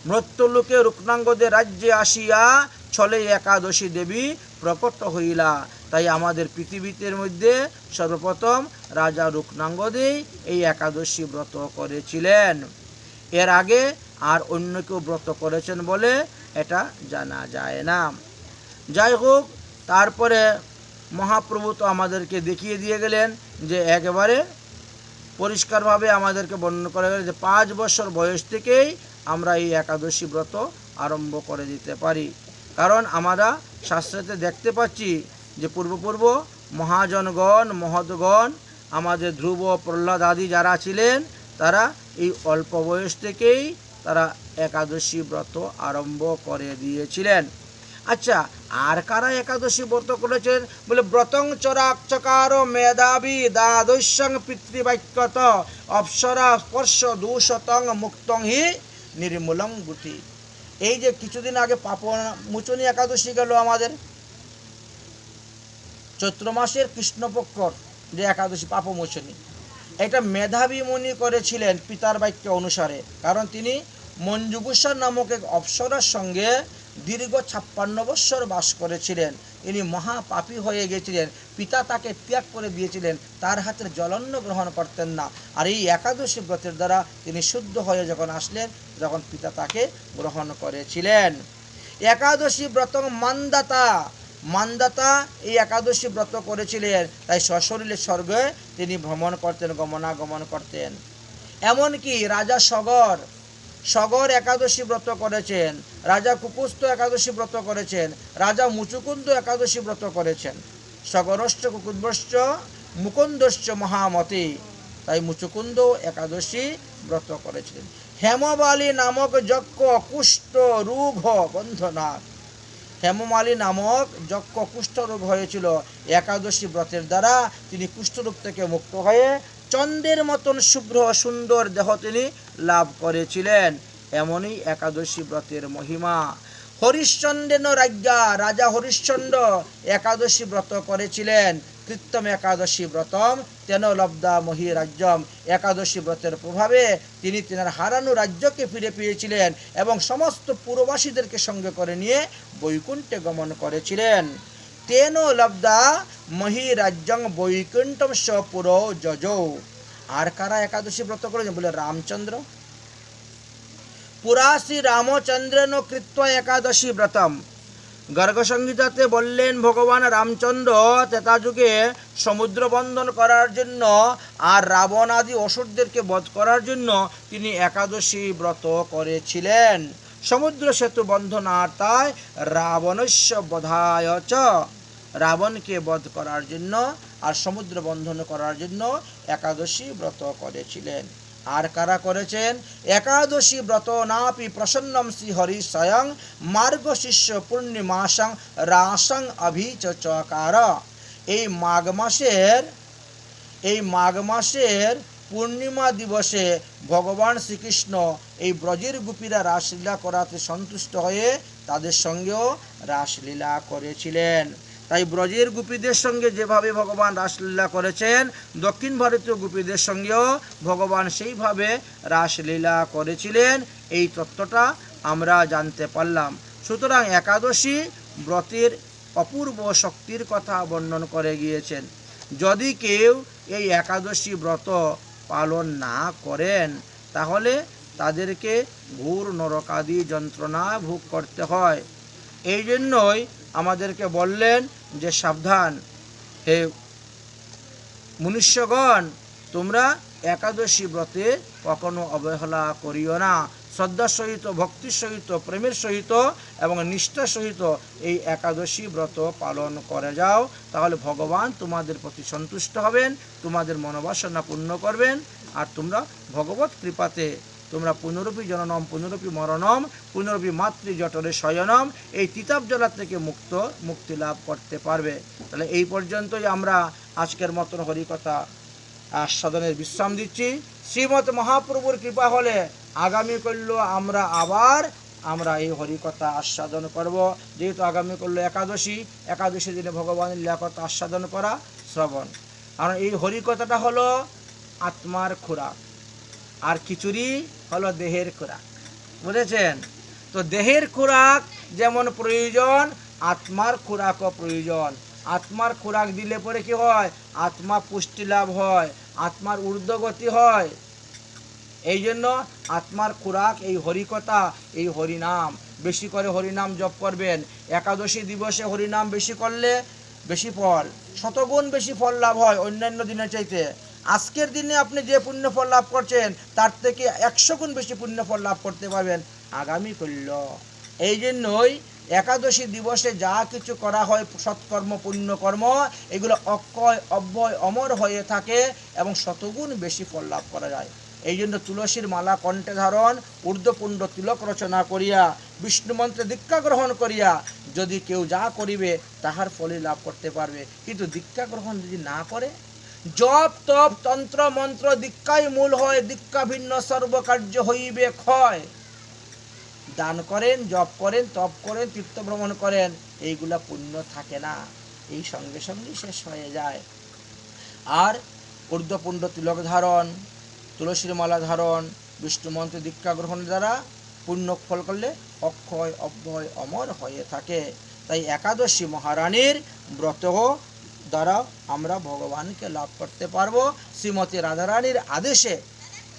মৃত্যুলোকে রুক্নাঙ্গদের রাজ্যে আসিয়া ছলে একাদশী দেবী প্রকট হইলা। তাই আমাদের পৃথিবীতে মধ্যে সর্বপ্রথম রাজা রুক্নাঙ্গদেই এই একাদশী ব্রত করেছিলেন। এর আগে আর অন্য কেউ ব্রত করেছেন বলে এটা জানা যায় না। যাই হোক, তারপরে মহাপ্রভু তো আমাদেরকে দেখিয়ে দিয়ে গেলেন যে একেবারে পরিষ্কারভাবে আমাদেরকে বর্ণনা করে গেলেন যে 5 বছর বয়স থেকেই আমরা এই একাদশী ব্রত আরম্ভ করে দিতে পারি। কারণ আমরা শাস্ত্রেতে দেখতে পাচ্ছি যে মহাজনগণ মহৎগণ আমাদের ধ্রুব প্রহ্লাদ আদি যারা ছিলেন তারা এই অল্প বয়স থেকেই তারা একাদশী ব্রত আরম্ভ করে দিয়েছিলেন। আচ্ছা, আর কারা একাদশী ব্রত করেছেন? বলে ব্রতং চরাচকার মেধাবী দ্বাদশং পিতৃবাক্যত অপ্সরা স্পর্শ দূষতং মুক্তং হি নির্মূলং গুটি। এই যে কিছুদিন আগে পাপমোচনী একাদশী গেল আমাদের, চৈত্র মাসের কৃষ্ণপক্ষর যে একাদশী পাপমোচনী, এটা মেধাবী মুনি করেছিলেন পিতার বাক্য অনুসারে। কারণ তিনি মঞ্জুভূষা নামক এক অপ্সরার সঙ্গে দীর্ঘ 56 বৎসর বাস করেছিলেন। ইনি মহাপাপী হয়ে গেছিলেন, পিতা তাকে ত্যাগ করে দিয়েছিলেন, তার হাতের জলন্ন গ্রহণ করতেন না। আর এই একাদশী ব্রতের দ্বারা তিনি শুদ্ধ হয়ে যখন আসলেন, যখন পিতা তাকে গ্রহণ করেছিলেন। একাদশী ব্রত মান্দাতা এই একাদশী ব্রত করেছিলেন, তাই সশরীরে স্বর্গে তিনি ভ্রমণ করতেন, গমনাগমন করতেন। এমনকি রাজা সগর একাদশী ব্রত করেছেন, রাজা কুকুস্থ একাদশী ব্রত করেছেন, রাজা মুচুকুন্দ একাদশী ব্রত করেছেন। সগরশ্চ কুকুদ্ভশ্চ মুকুন্দশ্চ মহামতি, তাই মুচুকুন্দ একাদশী ব্রত করেছিলেন। হেমমালী নামক যজ্ঞ কুষ্ঠ রোগ বন্ধনাথ, হেমমালী নামক যজ্ঞ কুষ্ঠরোগ হয়েছিল, একাদশী ব্রতের দ্বারা তিনি কুষ্ঠরোগ থেকে মুক্ত হয়ে চন্দ্রের মতন শুভ্র সুন্দর দেহ তিনি লাভ করেছিলেন। এমনই একাদশী ব্রতের মহিমা। হরিশ্চন্দ্রেন রাজ্ঞা, রাজা হরিশ্চন্দ্র একাদশী ব্রত করেছিলেন। কৃত্তম একাদশী ব্রতম তেন লব্ধা মহি রাজ্যম, একাদশী ব্রতের প্রভাবে তিনি তেনার হারানো রাজ্যকে ফিরে পেয়েছিলেন এবং সমস্ত পুরবাসীদেরকে সঙ্গে করে নিয়ে বৈকুণ্ঠে গমন করেছিলেন। তেন লব্ধা মহি রাজ্যং বৈকুণ্ঠম স পুর যজৌ। আর কারা একাদশী ব্রত করেছেন? বলে রামচন্দ্র। পুরা শ্রী রামচন্দ্রেন কৃত্য একাদশী ব্রতম। গর্গ সংহিতাতে বললেন ভগবান রামচন্দ্র ত্রেতাযুগে সমুদ্র বন্ধন করার জন্য আর রাবণ আদি অসুরদেরকে বধ করার জন্য তিনি একাদশী ব্রত করেছিলেন। সমুদ্র সেতু বন্ধনার্থায় রাবণস্য বধায় চ, রাবণকে বধ করার জন্য আর সমুদ্র বন্ধন করার জন্য একাদশী ব্রত করেছিলেন। আর কারা করেছেন? একাদশী ব্রত নাপি প্রসন্নম শ্রী হরি স্বয়ং মার্গশিষ্য পূর্ণিমাসং রাসং অভিচকার। এই মাঘ মাসের পূর্ণিমা দিবসে ভগবান শ্রীকৃষ্ণ এই ব্রজের গোপীরা রাসলীলা করাতে সন্তুষ্ট হয়ে তাদের সঙ্গেও রাসলীলা করেছিলেন। তাই ব্রজের গোপীদের সঙ্গে যেভাবে ভগবান রাসলীলা করেছেন, দক্ষিণ ভারতীয় গোপীদের সঙ্গেও ভগবান সেইভাবে রাসলীলা করেছিলেন। এই তত্ত্বটা আমরা জানতে পারলাম। সুতরাং একাদশী ব্রতের অপূর্ব শক্তির কথা বর্ণন করে গিয়েছেন। যদি কেউ এই একাদশী ব্রত পালন না করেন, তাহলে তাদেরকে ঘোর নরকাদি যন্ত্রণা ভোগ করতে হয়। এই জন্যই আমাদেরকে বললেন যে সাবধান হে মনুষ্যগণ, তোমরা একাদশী ব্রতে কখনো অবহেলা করিও না। শ্রদ্ধার সহিত, ভক্তির সহিত, প্রেমের সহিত এবং নিষ্ঠার সহিত এই একাদশী ব্রত পালন করে যাও, তাহলে ভগবান তোমাদের প্রতি সন্তুষ্ট হবেন, তোমাদের মনোবাসনা পূর্ণ করবেন। আর তোমরা ভগবত কৃপাতে তোমরা পুনরপি জননম পুনরপি মরণম পুনরপি মাতৃ জঠরে শয়নম, এই তিতাব জ্বালা থেকে মুক্তি লাভ করতে পারবে। তাহলে এই পর্যন্তই আমরা আজকের মতন হরিকথা আস্বাদনের বিশ্রাম দিচ্ছি। শ্রীমৎ মহাপ্রভুর কৃপা হলে আগামী কল্য আমরা এই হরিকথা আস্বাদন করব। যেহেতু আগামী কল্য একাদশী দিনে ভগবানের লীলাকথা আস্বাদন করা শ্রবণ। কারণ এই হরিকথাটা হলো আত্মার খোরাক, আর খিচুড়ি হলো দেহের খোরাক। বুঝেছেন? তো দেহের খোরাক যেমন প্রয়োজন, আত্মার খোরাকও প্রয়োজন। আত্মার খোরাক দিলে পরে কি হয়? আত্মা পুষ্টি লাভ হয়, আত্মার ঊর্ধ্বগতি হয়। এই জন্য আত্মার খোরাক এই হরিকথা, এই হরিনাম। বেশি করে হরিনাম জপ করবেন। একাদশী দিবসে হরিনাম বেশি করলে বেশি ফল, শতগুণ বেশি ফল লাভ হয় অন্যান্য দিনের চাইতে। আজকের দিনে আপনি যে পুণ্য ফল লাভ করছেন, তার থেকে 100 গুণ বেশি পুণ্য ফল লাভ করতে পারবেন আগামী কল্য। এই জন্যই একাদশী দিবসে যা কিছু করা হয় সৎকর্ম পুণ্যকর্ম এগুলো অক্ষয় অব্যয় অমর হয়ে থাকে এবং শতগুণ বেশি ফল লাভ করা যায়। এই জন্য তুলসীর মালা কণ্ঠে ধারণ, ঊর্ধ্বপুণ্ড তিলক রচনা করিয়া, বিষ্ণু মন্ত্রে দীক্ষা গ্রহণ করিয়া যদি কেউ যা করিবে তাহার ফলই লাভ করতে পারবে। কিন্তু দীক্ষা গ্রহণ যদি না করে, জপ তপ তন্ত্র মন্ত্র দীক্ষাই মূল হয়, দীক্ষা ভিন্ন সর্বকার্য হইবে ক্ষয়। দান করেন, জপ করেন, তপ করেন, তীর্থ ভ্রমণ করেন, এইগুলা পুণ্য থাকে না, এই সঙ্গে সঙ্গেই শেষ হয়ে যায়। আর ঊর্ধ্বপুণ্ড তিলক ধারণ, তুলসীর মালা ধারণ, বিষ্ণু মন্ত্রে দীক্ষা গ্রহণের দ্বারা পুণ্য ফল করলে অক্ষয় অব্যয় অমর হয়ে থাকে। তাই একাদশী মহারানীর ব্রত দ্বারা আমরা ভগবানকে লাভ করতে পারবো। শ্রীমতী রাধারানীর আদেশে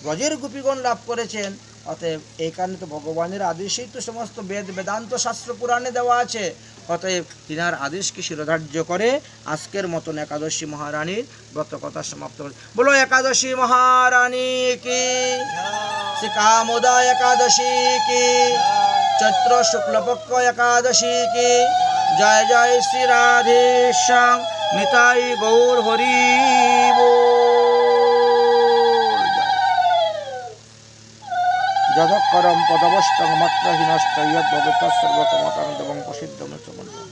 ব্রজের গোপীগণ লাভ করেছেন। অতএব এই কারণে তো ভগবানের আদেশেই তো সমস্ত বেদ বেদান্ত শাস্ত্র পুরাণে দেওয়া আছে। অতএব তিনার আদেশকে শিরোধার্য করে আজকের মতন একাদশী মহারানীর ব্রত কথা সমাপ্ত করে। বলো একাদশী মহারানী কি, শ্রী কামোদা একাদশী কি, চৈত্র শুক্লপক্ষ একাদশী কি। জয় জয় শ্রী রাধেশ্যাম, নিতাই গৌর হরি বল। যদক্ষরম পদবষ্টং মাত্রহীনশ্চ ইয়দ্ভবেৎ সর্বকমতাং দেবং প্রসিদ্ধং চমন্ত্রম।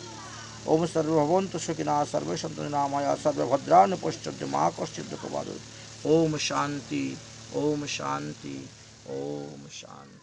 ওম সর্বভবন্তু সুখিনঃ সর্বে সন্তু নিরাময়াঃ সর্বে ভদ্রাণি পশ্যন্তু মা কশ্চিৎ দুঃখভাগ্। ওম শান্তি, ওম শান্তি, ওম শান্তি।